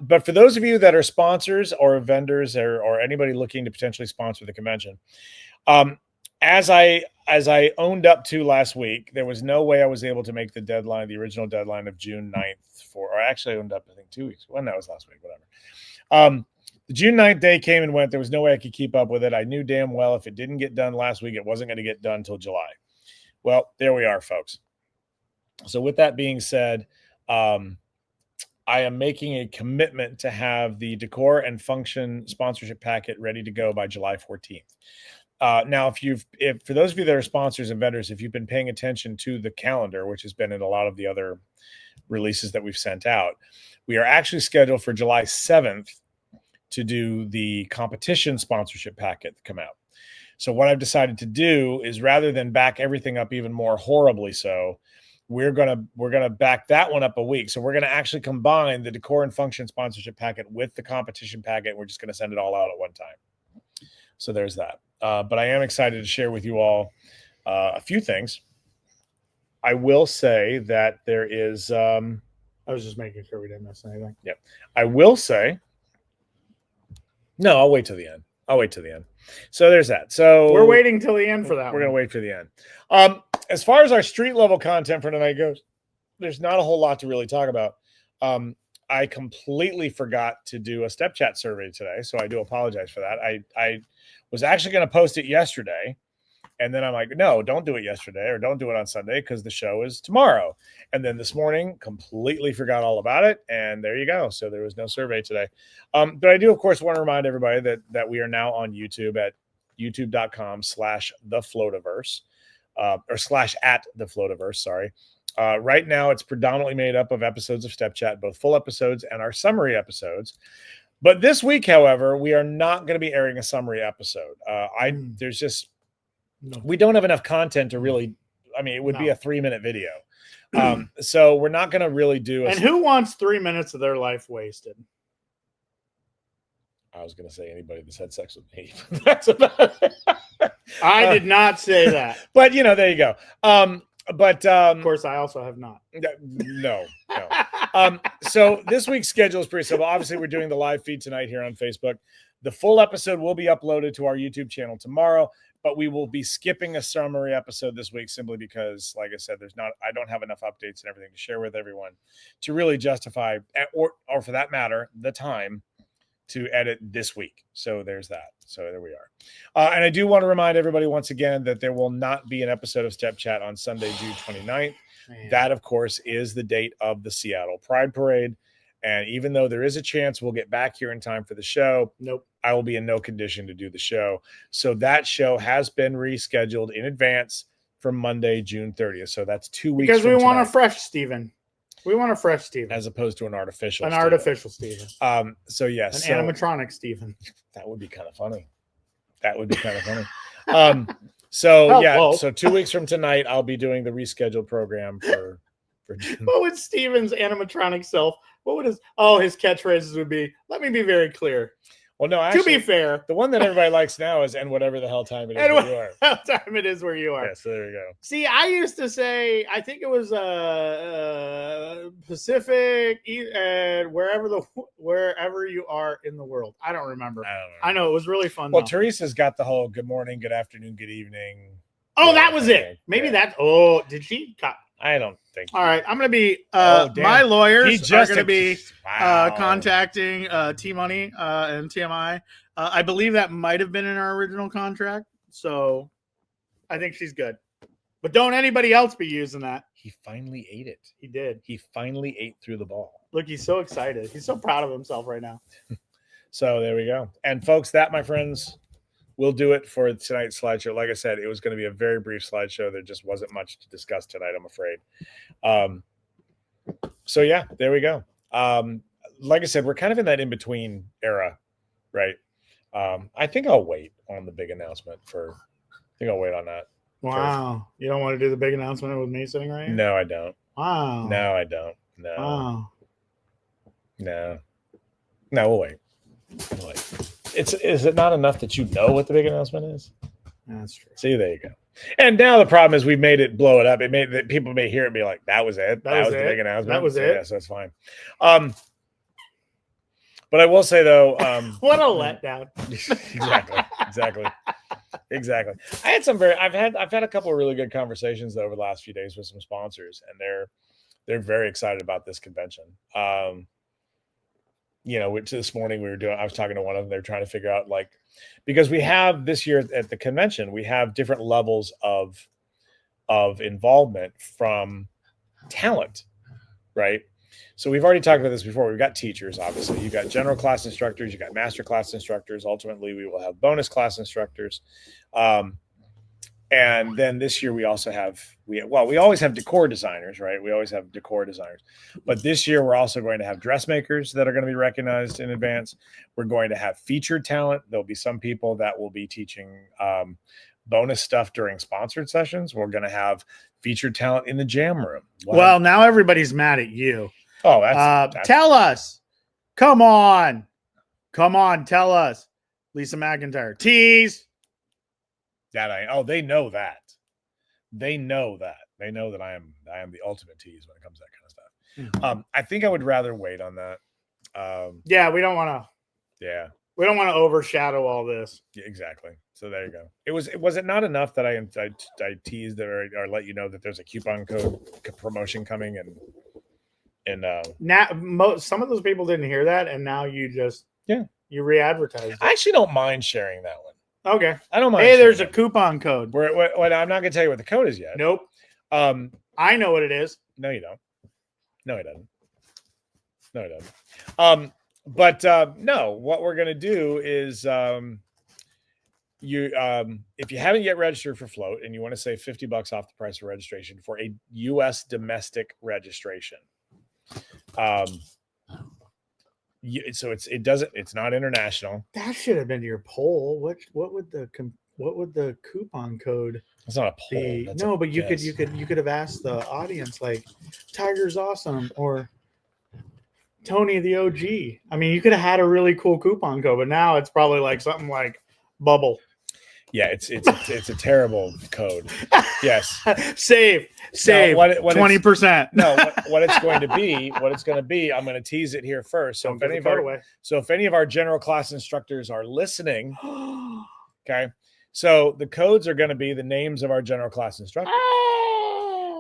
But for those of you that are sponsors or vendors or anybody looking to potentially sponsor the convention, as I owned up to last week, there was no way I was able to make the original deadline of June 9th or actually I owned up, I think 2 weeks. When that was last week, whatever. The June 9th day came and went. There was no way I could keep up with it. I knew damn well if it didn't get done last week, it wasn't going to get done until July. Well, there we are, folks. So with that being said, I am making a commitment to have the decor and function sponsorship packet ready to go by July 14th. Now, if for those of you that are sponsors and vendors, if you've been paying attention to the calendar, which has been in a lot of the other releases that we've sent out, we are actually scheduled for July 7th to do the competition sponsorship packet come out. So what I've decided to do is, rather than back everything up even more horribly so, we're gonna back that one up a week. So we're gonna actually combine the Decor and Function sponsorship packet with the competition packet. We're just gonna send it all out at one time. So there's that. But I am excited to share with you all a few things. I will say that there is. I was just making sure we didn't miss anything. Yep. I will say. No, I'll wait till the end. So there's that. So We're waiting till the end for that. We're going to wait for the end. As far as our street level content for tonight goes, there's not a whole lot to really talk about. I completely forgot to do a step chat survey today, so I do apologize for that. I was actually going to post it yesterday, and then I'm like, no, don't do it yesterday, or don't do it on Sunday, because the show is tomorrow. And then this morning, completely forgot all about it, and there you go. So there was no survey today. But I do, of course, want to remind everybody that we are now on YouTube at youtube.com/thefloativerse, or /@thefloativerse, sorry. Right now, it's predominantly made up of episodes of Step Chat, both full episodes and our summary episodes. But this week, however, we are not going to be airing a summary episode. There's just we don't have enough content to really. I mean, it would be a 3-minute video, so we're not going to really do. And who wants 3 minutes of their life wasted? I was going to say anybody that's had sex with me. That's about it. I did not say that. But there you go. But of course, I also have not. No. So this week's schedule is pretty simple. Obviously, we're doing the live feed tonight here on Facebook. The full episode will be uploaded to our YouTube channel tomorrow, but we will be skipping a summary episode this week simply because, like I said, I don't have enough updates and everything to share with everyone to really justify, or for that matter, the time to edit this week. So there's that. So there we are. And I do want to remind everybody once again that there will not be an episode of Step Chat on Sunday, June 29th. Man. That, of course, is the date of the Seattle Pride Parade. And even though there is a chance we'll get back here in time for the show, nope, I will be in no condition to do the show. So that show has been rescheduled in advance for Monday, June 30th. So that's 2 weeks. Because we want a fresh Steven. We want a fresh Steven. As opposed to an artificial Steven. Artificial Steven. So yes. An animatronic Steven. That would be kind of funny. So 2 weeks from tonight, I'll be doing the rescheduled program for June. What would Steven's animatronic self, his catchphrases would be? Let me be very clear. Well, no, actually, to be fair, the one that everybody likes now is "and whatever the hell time it is where you are." Time it is where you are. Yeah, so there you go. See, I used to say, I think it was Pacific and wherever you are in the world. I don't remember. I know it was really fun. Well, Teresa's got the whole good morning, good afternoon, good evening. Oh, that was it. Maybe that. Oh, did she? I don't think. All right, I'm going to be. My lawyers are going to be contacting T-Money and TMI. I believe that might have been in our original contract, so I think she's good. But don't anybody else be using that. He finally ate it. He did. He finally ate through the ball. Look, he's so excited. He's so proud of himself right now. So there we go. And folks, that, my friends, we'll do it for tonight's slideshow. Like I said, it was going to be a very brief slideshow. There just wasn't much to discuss tonight, I'm afraid. So yeah, there we go. Like I said, we're kind of in that in-between era, right? I think I'll wait on the big announcement I think I'll wait on that. Wow. You don't want to do the big announcement with me sitting right here? No, I don't. Wow. No, I don't. No. Wow. No, we'll wait. Is it not enough that you know what the big announcement is? That's true. See, there you go. And now the problem is we made it blow it up. It made that people may hear it and be like, "That was it. That was the big announcement. That was it." Yeah, so that's fine. But I will say though, what a letdown. Exactly. I've had a couple of really good conversations over the last few days with some sponsors, and they're very excited about this convention. Which this morning I was talking to one of them. They're trying to figure out, because we have this year at the convention, we have different levels of involvement from talent, right? So we've already talked about this before. We've got teachers, obviously. You've got general class instructors. You've got master class instructors. Ultimately, we will have bonus class instructors. And then this year we also have we always have decor designers, right? We always have decor designers, but this year we're also going to have dressmakers that are going to be recognized in advance. We're going to have featured talent. There'll be some people that will be teaching bonus stuff during sponsored sessions. We're going to have featured talent in the jam room. Well, now everybody's mad at you. Oh, that's tell us. Come on, tell us. Lisa McIntyre, tease. They know that. They know that I am the ultimate tease when it comes to that kind of stuff. Mm-hmm. I think I would rather wait on that. Yeah, we don't want to. Yeah, we don't want to overshadow all this. Yeah, exactly. So there you go. Was it not enough that I teased or let you know that there's a coupon code promotion coming and now some of those people didn't hear that, and now you just you re-advertised. I actually don't mind sharing that one. Okay, I don't mind. Hey, there's a coupon code. I'm not going to tell you what the code is yet. Nope. I know what it is. No, you don't. No, it doesn't. No, it doesn't. But no, what we're going to do is if you haven't yet registered for Float and you want to save $50 off the price of registration for a U.S. domestic registration, so it's not international. That should have been your poll. What would the coupon code? It's not a poll. No, but you could have asked the audience, like, Tiger's awesome or Tony the OG. I mean, you could have had a really cool coupon code, but now it's probably like something like Bubble. Yeah, it's a terrible code. Yes, save 20%. No, what it's going to be. I'm going to tease it here first. So if any of our general class instructors are listening, okay. So the codes are going to be the names of our general class instructors,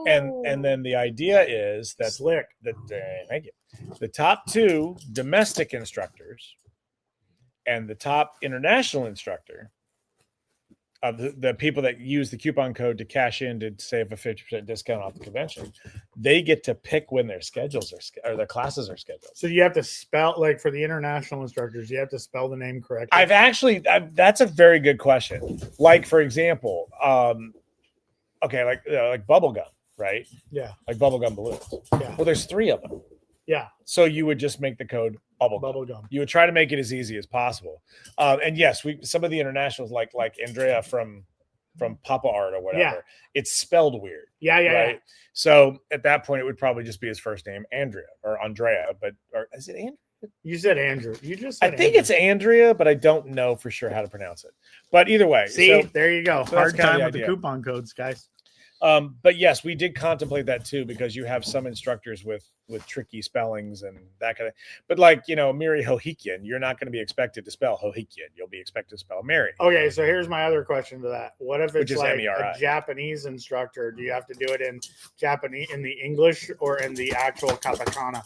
and then the idea is that thank you. The top 2 domestic instructors and the top international instructor. The people that use the coupon code to cash in to save a 50% discount off the convention, they get to pick when their schedules or their classes are scheduled. So you have to spell, like for the international instructors, you have to spell the name correctly. That's a very good question. Like, for example, okay, like bubblegum, right? Yeah. Like bubblegum balloons. Yeah. Well, there's 3 of them. Yeah. So you would just make the code bubblegum. You would try to make it as easy as possible. And yes, some of the internationals like Andrea from Papa Art or whatever, it's spelled weird. Yeah. Right. So at that point, it would probably just be his first name, Andrea or Andrea. Or is it Andrea? You said Andrew. You just said I think it's Andrea, but I don't know for sure how to pronounce it. But either way, there you go. So hard time with the coupon codes, guys. But yes, we did contemplate that too, because you have some instructors with tricky spellings and that kind of. But like, Miri Hohikian, you're not going to be expected to spell Hohikian. You'll be expected to spell Mary. Okay, so here's my other question to that. What if it's like MERI. a Japanese instructor? Do you have to do it in Japanese, in the English, or in the actual katakana?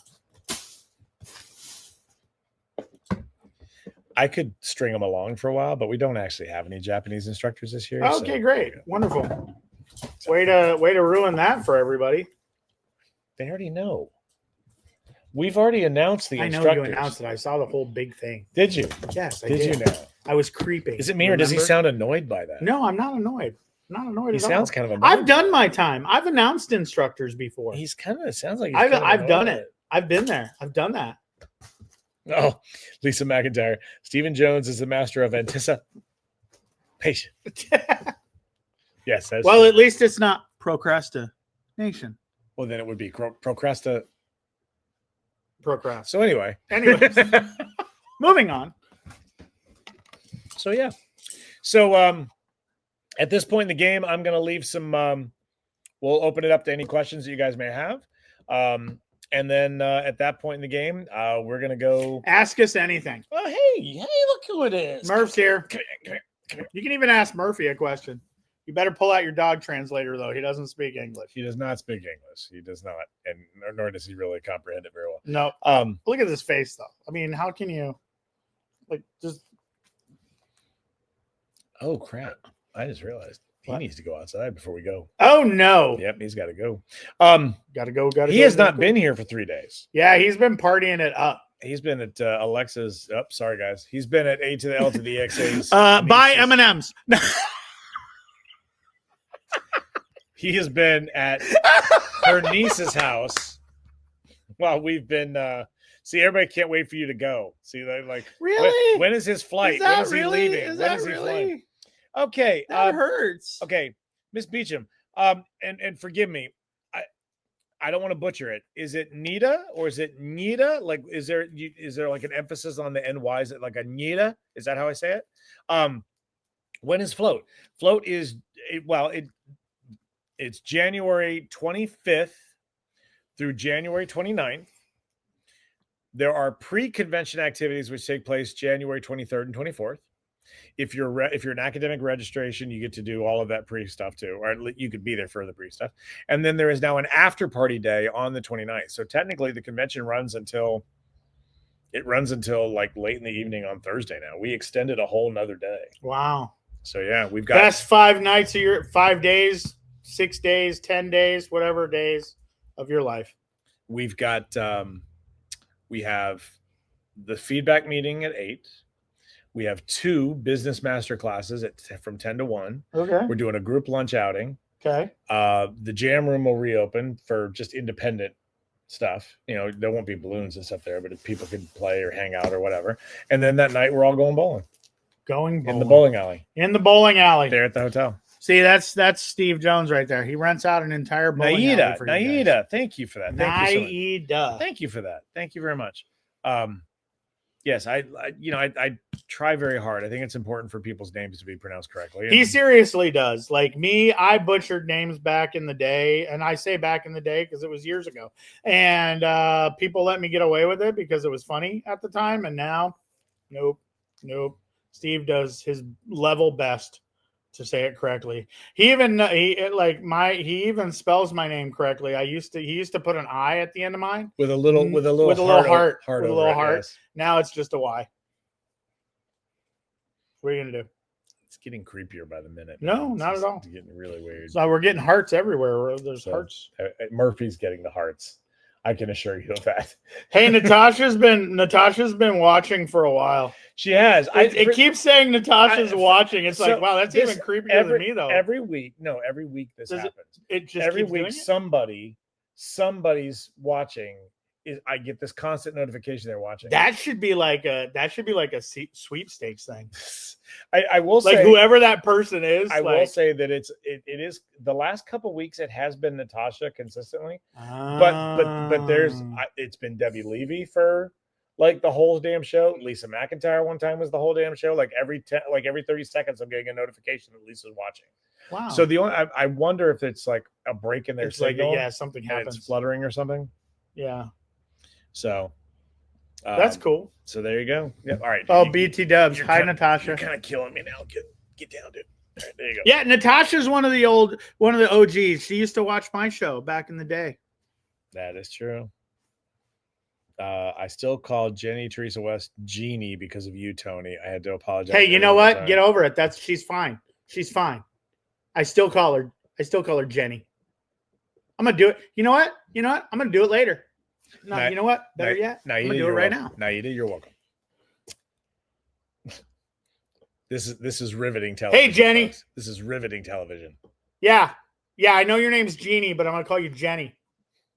I could string them along for a while, but we don't actually have any Japanese instructors this year. Okay, great, wonderful. Way to ruin that for everybody. They already know. We've already announced the instructors. I know you announced it. I saw the whole big thing. Did you? Yes, I did. Did you know? I was creeping. Is it me, or does he sound annoyed by that? No, I'm not annoyed. I'm not annoyed. He sounds kind of annoyed. I've done my time. I've announced instructors before. He's kind of sounds like I've done it. I've been there. I've done that. Oh, Lisa McIntyre. Stephen Jones is the master of anticipation. Yes. Well, at least it's not procrastination. Well, then it would be procrastinate. Procrast. So anyways, moving on. So yeah. So at this point in the game, I'm going to leave some. We'll open it up to any questions that you guys may have. And then at that point in the game, we're going to go. Ask us anything. Oh, hey, look who it is. Murph's here. Come here. You can even ask Murphy a question. You better pull out your dog translator, though. He doesn't speak English. He does not speak English. He does not. And nor does he really comprehend it very well. No. Look at his face, though. I mean, how can you just. Oh, crap. I just realized he needs to go outside before we go. Oh, no. Yep, he's got to go. Gotta go. He has not been here for 3 days. Yeah, he's been partying it up. He's been at Alexa's. Oh, sorry, guys. He's been at A to the L to the X. Buy M&Ms. He has been at her niece's house while we've been. See, everybody can't wait for you to go. See, they like Really? when is his flight? Is that When is he really? leaving? Is When that is he really? flying? Okay. That hurts. Okay, Miss Beecham. And forgive me. I don't want to butcher it. Is it Nita or is it Nita? Like, is there like an emphasis on the NY? Is it like a Nita? Is that how I say it? When is float? Float is it's January 25th through January 29th. There are pre-convention activities which take place January 23rd and 24th. If you're an academic registration, you get to do all of that pre stuff too, or you could be there for the pre stuff. And then there is now an after party day on the 29th. So technically, the convention runs until like late in the evening on Thursday. Now we extended a whole nother day. Wow. So yeah, we've got best 5 nights of your 5 days, 6 days, 10 days, whatever days of your life. We've got we have the feedback meeting at 8. We have 2 business master classes from 10 to 1. Okay. We're doing a group lunch outing. Okay. The jam room will reopen for just independent stuff. There won't be balloons and stuff there, but if people could play or hang out or whatever. And then that night we're all going bowling. In the bowling alley. In the bowling alley. There at the hotel. See, that's Steve Jones right there. He rents out an entire bowling alley for you guys. Thank you for that. Naida. Thank you for that. Thank you very much. Yes, I try very hard. I think it's important for people's names to be pronounced correctly. He seriously does. Like me, I butchered names back in the day, and I say back in the day because it was years ago. And people let me get away with it because it was funny at the time. And now, nope. Steve does his level best to say it correctly. He even spells my name correctly. He used to put an I at the end of mine with a little heart. Yes. Now it's just a Y. What are you gonna do? It's getting creepier by the minute. No, not at all. It's getting really weird. So we're getting hearts everywhere. There's hearts. Murphy's getting the hearts. I can assure you of that. Hey, Natasha's been watching for a while. She has. It keeps saying Natasha's watching. It's like, wow, that's even creepier than me, though. Every week this happens. It just every week somebody's watching. I get this constant notification they're watching. That should be like a sweepstakes thing. I will say, like whoever that person is. I will say that it is the last couple weeks. It has been Natasha consistently, but it's been Debbie Levy for like the whole damn show. Lisa McIntyre one time was the whole damn show. Like every 30 seconds, I'm getting a notification that Lisa's watching. Wow. So I wonder if it's like a break in their signal. Like, something happens. It's fluttering or something. Yeah. So that's cool. So there you go. Yeah. All right. Oh, BT Dubs. Hi, Natasha. You're kind of killing me now. Get down, dude. All right, there you go. Yeah, Natasha's one of the OGs. She used to watch my show back in the day. That is true. I still call Jenny Teresa West Jeannie because of you, Tony. I had to apologize. Hey, you know what? Get over it. She's fine. She's fine. I still call her Jenny. I'm gonna do it. You know what? I'm gonna do it later. No, you know what? Better yet. I'm gonna do it right now. Now you did. You're welcome. This is riveting television. Hey, Jenny. Folks. This is riveting television. Yeah. I know your name's Jeannie, but I'm gonna call you Jenny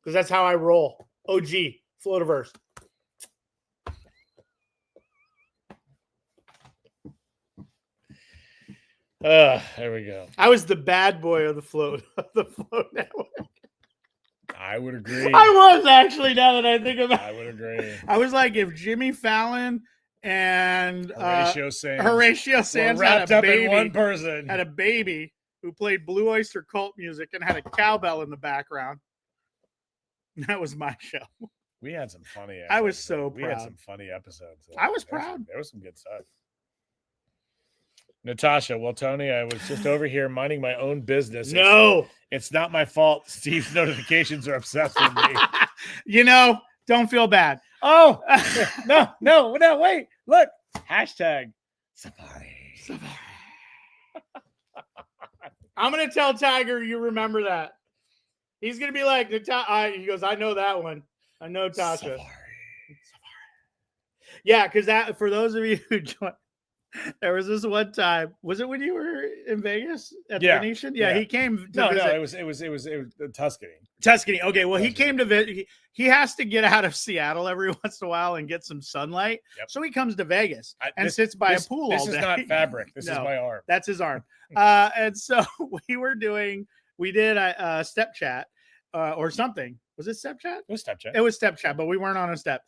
because that's how I roll. OG Floativerse. There we go. I was the bad boy of the float network. I would agree. I was actually, now that I think about it. I would agree. I was like, if Jimmy Fallon and Horatio Sands wrapped up in one person, had a baby who played Blue Oyster Cult music and had a cowbell in the background. That was my show. We had some funny episodes. I was so proud. We had some funny episodes. I was proud. There was some good stuff. Natasha, well, Tony, I was just over here minding my own business. It's not my fault. Steve's notifications are obsessed with me. Don't feel bad. Oh, no, wait. Look, hashtag Safari. I'm going to tell Tiger you remember that. He's going to be like, he goes, I know that one. I know Tasha. Safari. Yeah, because that, for those of you who joined, There was this one time. Was it when you were in Vegas at the Yeah, Venetian? Yeah, yeah. he came to No, visit. it was Tuscany. Tuscany. Okay, well, he Tuscany. came to visit. He has to get out of Seattle every once in a while and get some sunlight. Yep. So he comes to Vegas and This- sits by this- a pool This all is day. not fabric. This is No. my arm. That's his arm. And so we did a step chat or something. Was it step chat? It was step chat. It was step chat, but we weren't on a step.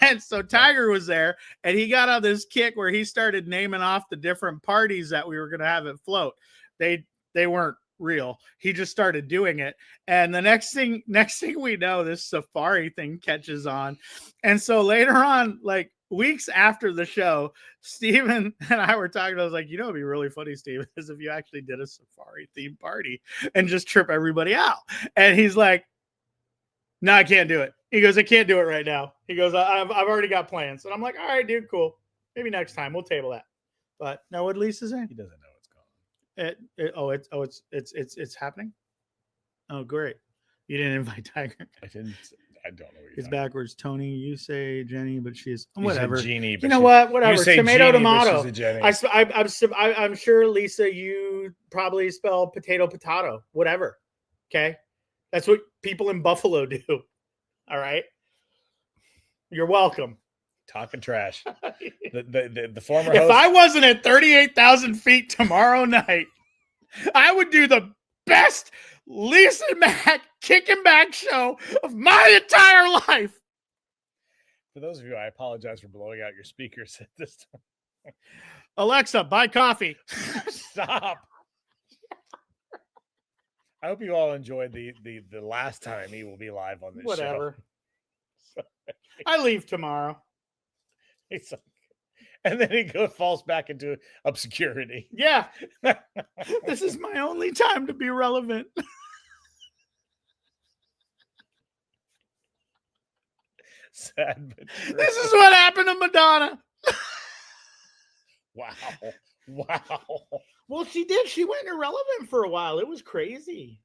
And so Tiger was there and he got on this kick where he started naming off the different parties that we were going to have at Float. They weren't real. He just started doing it. And the next thing we know, this safari thing catches on. And so later on, like weeks after the show, Steven and I were talking. I was like, it'd be really funny, Steven, is if you actually did a safari themed party and just trip everybody out. And he's like, no, I can't do it. He goes, I can't do it right now. He goes, I've already got plans. And I'm like, all right, dude, cool. Maybe next time we'll table that. But no, what Lisa's saying? He doesn't know what's going on. It's happening. Oh, great. You didn't invite Tiger. I don't know what you're It's talking backwards. Tony, you say Jenny, but she's about. You said whatever. Jeannie, but You know she- what? You Whatever. say Tomato, Jeannie, but tomato. she's a Jenny. I'm sure, Lisa, you probably spell potato, whatever. Okay. That's what people in Buffalo do. All right. You're welcome. Talking trash. The former If host. I wasn't at 38,000 feet tomorrow night, I would do the best Lisa Mack kicking back show of my entire life. For those of you, I apologize for blowing out your speakers at this time. Alexa, buy coffee. Stop. I hope you all enjoyed the last time he will be live on this Whatever. show. I leave tomorrow. He's like- and then he falls back into obscurity. Yeah. This is my only time to be relevant. Sad, but true. This is what happened to Madonna. Wow. Wow. Well, she did. She went irrelevant for a while. It was crazy.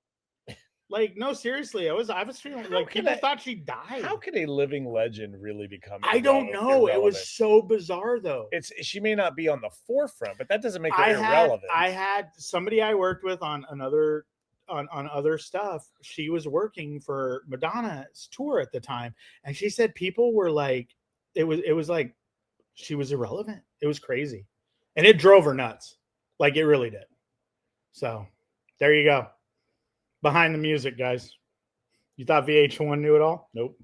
Like, no, seriously. I was feeling How like can people I- thought she died. How could a living legend really become? I don't know. It was irrelevant? so bizarre, though. She may not be on the forefront, but that doesn't make her I irrelevant. had somebody I worked with on another on other stuff. She was working for Madonna's tour at the time, and she said people were like, it was like she was irrelevant. It was crazy, and it drove her nuts. Like it really did. So there you go. Behind the music, guys. You thought VH1 knew it all? Nope.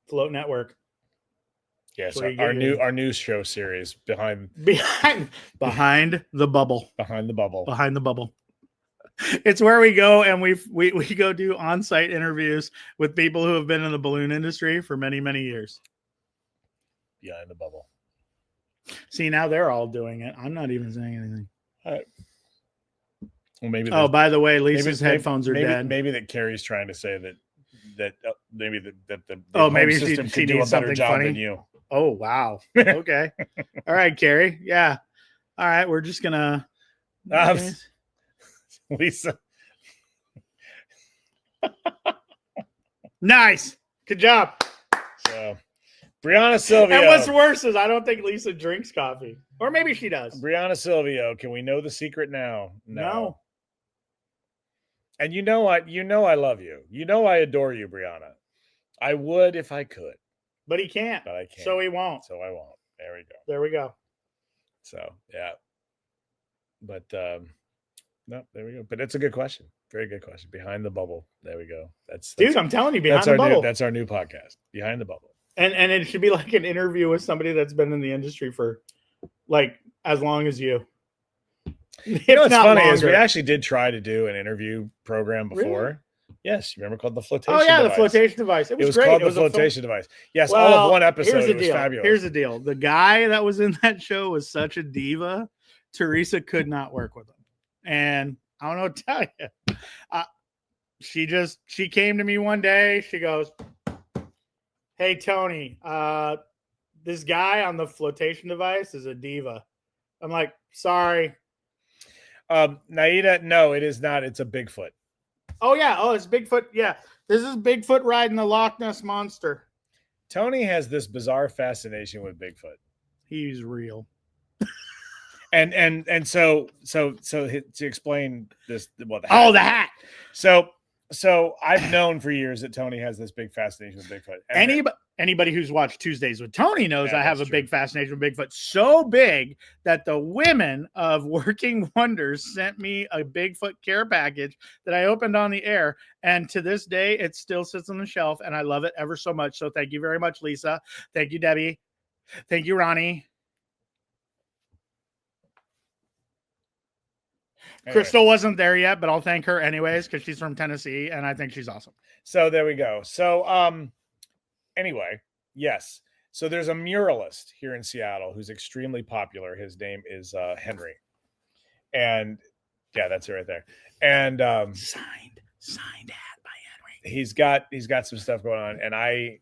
Float Network. Yes, Where you our get our news show series behind Behind the bubble. the bubble. Behind the bubble. It's where we go and we go do on-site interviews with people who have been in the balloon industry for many, many years. Behind the bubble. See, now they're all doing it. I'm not even saying anything. Well, maybe. Oh, by the way, Lisa's maybe- headphones are dead. Maybe that Carrie's trying to say that maybe that the Oh, home maybe she system could do a needs better something job funny. than you. Oh, wow. Okay. All right, Carrie. Yeah. All right. We're just going to. Lisa. Nice. Good job. So, Brianna Silvio. And what's worse is I don't think Lisa drinks coffee. Or maybe she does. Brianna Silvio. Can we know the secret now? No. And you know what? You know I love you. You know I adore you, Brianna. I would if I could, But he can't. but I can't. So he won't. So I won't. There we go. There we go. So yeah. But no, there we go. But it's a good question. Very good question. Behind the bubble. There we go. That's Dude, I'm telling you, behind that's the our bubble. new that's our new podcast. Behind the bubble. And it should be like an interview with somebody that's been in the industry for like as long as you. You know what's not funny is we longer. actually did try to do an interview program before. Really? Yes, you remember called the flotation Oh yeah, device. the flotation device. It It was was great. called It the was a film- flotation device. Yes, all of one episode. Here's the It was deal. fabulous. Here's the deal. The guy that was in that show was such a diva. Teresa could not work with him, and I don't know what to tell you. She came to me one day. She goes, "Hey Tony, this guy on the flotation device is a diva." I'm like, "Sorry." Naida, no, it is not. It's a Bigfoot. Oh yeah. Oh, it's Bigfoot. Yeah, this is Bigfoot riding the Loch Ness monster. Tony has this bizarre fascination with Bigfoot. He's real. And so to explain this, well, the hat. So I've known for years that Tony has this big fascination with Bigfoot. And Anybody who's watched Tuesdays with Tony knows Yeah, I have a that's big true. fascination with Bigfoot, so big that the women of Working Wonders sent me a Bigfoot care package that I opened on the air. And to this day, it still sits on the shelf and I love it ever so much. So thank you very much, Lisa. Thank you, Debbie. Thank you, Ronnie. anyway, Crystal wasn't there yet, but I'll thank her anyways because she's from Tennessee and I think she's awesome. So there we go. So anyway, yes. So there's a muralist here in Seattle who's extremely popular. His name is Henry. And yeah, that's it right there. And Signed hat by Henry. he's got some stuff going on. And I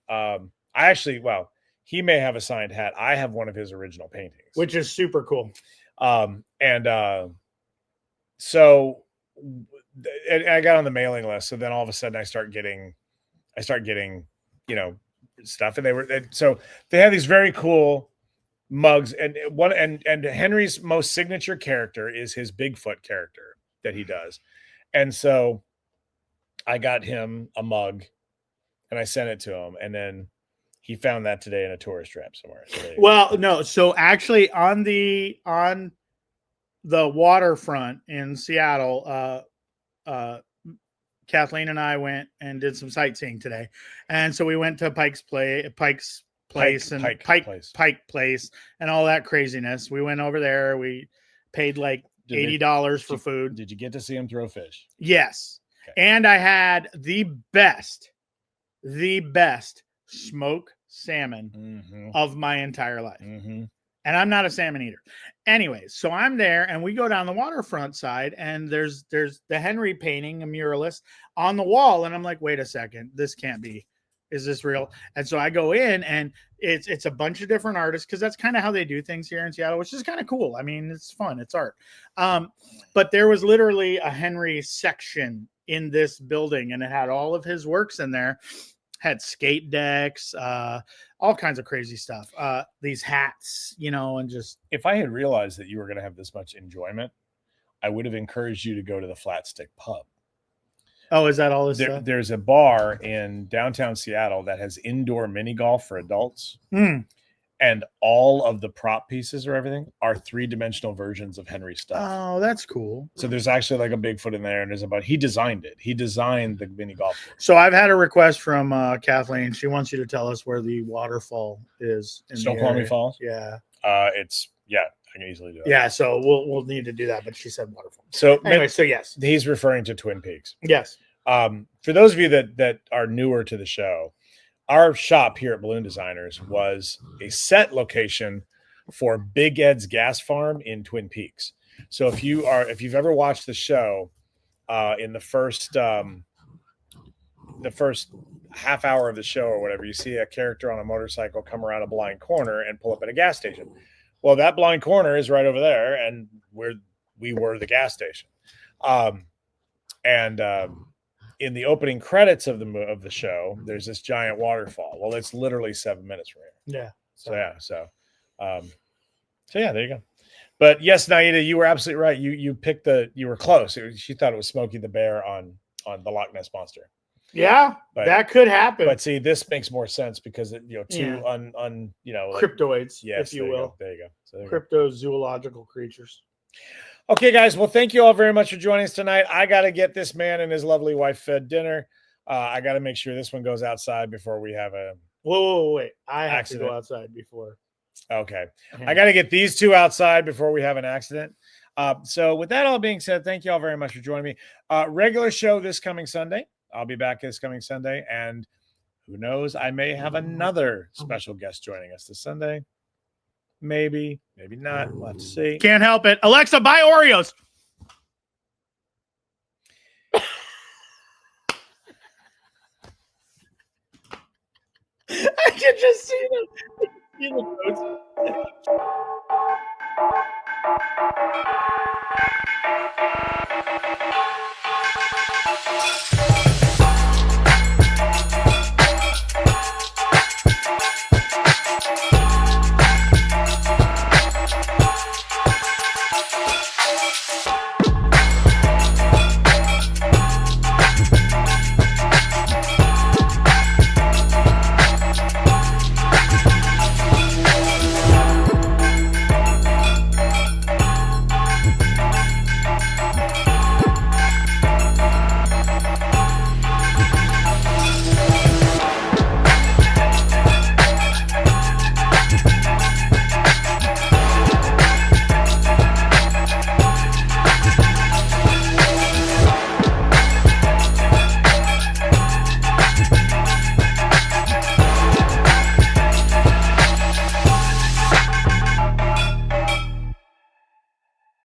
actually, well, he may have a signed hat. I have one of his original paintings, Which is super cool. So I got on the mailing list. So then all of a sudden I start getting, stuff. And they have these very cool mugs. And Henry's most signature character is his Bigfoot character that he does. And so I got him a mug and I sent it to him. And then he found that today in a tourist trap somewhere. Well, no. So actually on the waterfront in Seattle, Kathleen and I went and did some sightseeing today. And so we went to Pike Place and all that craziness. We went over there. We paid like $80 for food. Did you get to see him throw fish? Yes. Okay. And I had the best smoked salmon of my entire life. And I'm not a salmon eater. Anyways, so I'm there and we go down the waterfront side and there's the Henry painting, a muralist on the wall. And I'm like, wait a second, this can't be. Is this real? And so I go in and it's a bunch of different artists because that's kind of how they do things here in Seattle, which is kind of cool. I mean, it's fun. It's art. But there was literally a Henry section in this building and it had all of his works in there. Had skate decks, all kinds of crazy stuff. These hats, and just. If I had realized that you were going to have this much enjoyment, I would have encouraged you to go to the Flat Stick Pub. Oh, is that all this stuff? There's a bar in downtown Seattle that has indoor mini golf for adults. And all of the prop pieces or everything are 3-dimensional versions of Henry stuff. Oh, that's cool. So there's actually like a Bigfoot in there, and he designed it. He designed the mini golf course. So I've had a request from Kathleen. She wants you to tell us where the waterfall is in Snoqualmie Falls? Yeah. I can easily do it. Yeah, so we'll need to do that, but she said waterfall. So anyway, so yes. He's referring to Twin Peaks. Yes. For those of you that are newer to the show, our shop here at Balloon Designers was a set location for Big Ed's Gas Farm in Twin Peaks. So if you've ever watched the show, in the first half hour of the show or whatever, you see a character on a motorcycle come around a blind corner and pull up at a gas station. Well, that blind corner is right over there, and we were the gas station. In the opening credits of the show, there's this giant waterfall. Well, it's literally 7 minutes from here. Yeah. So yeah, there you go. But yes, Naida, you were absolutely right. You were close. She thought it was Smokey the Bear on the Loch Ness Monster. Yeah, that could happen. But see, this makes more sense because cryptoids, yes, if you will. There you go. So cryptozoological creatures. Okay, guys. Well, thank you all very much for joining us tonight. I got to get this man and his lovely wife fed dinner. I got to make sure this one goes outside before we have a. Wait! I have to go outside before. Okay, I got to get these two outside before we have an accident. So, with that all being said, thank you all very much for joining me. Regular show this coming Sunday. I'll be back this coming Sunday, and who knows? I may have another special guest joining us this Sunday. Maybe not. We'll have to see. Can't help it. Alexa, buy Oreos. I can just see them.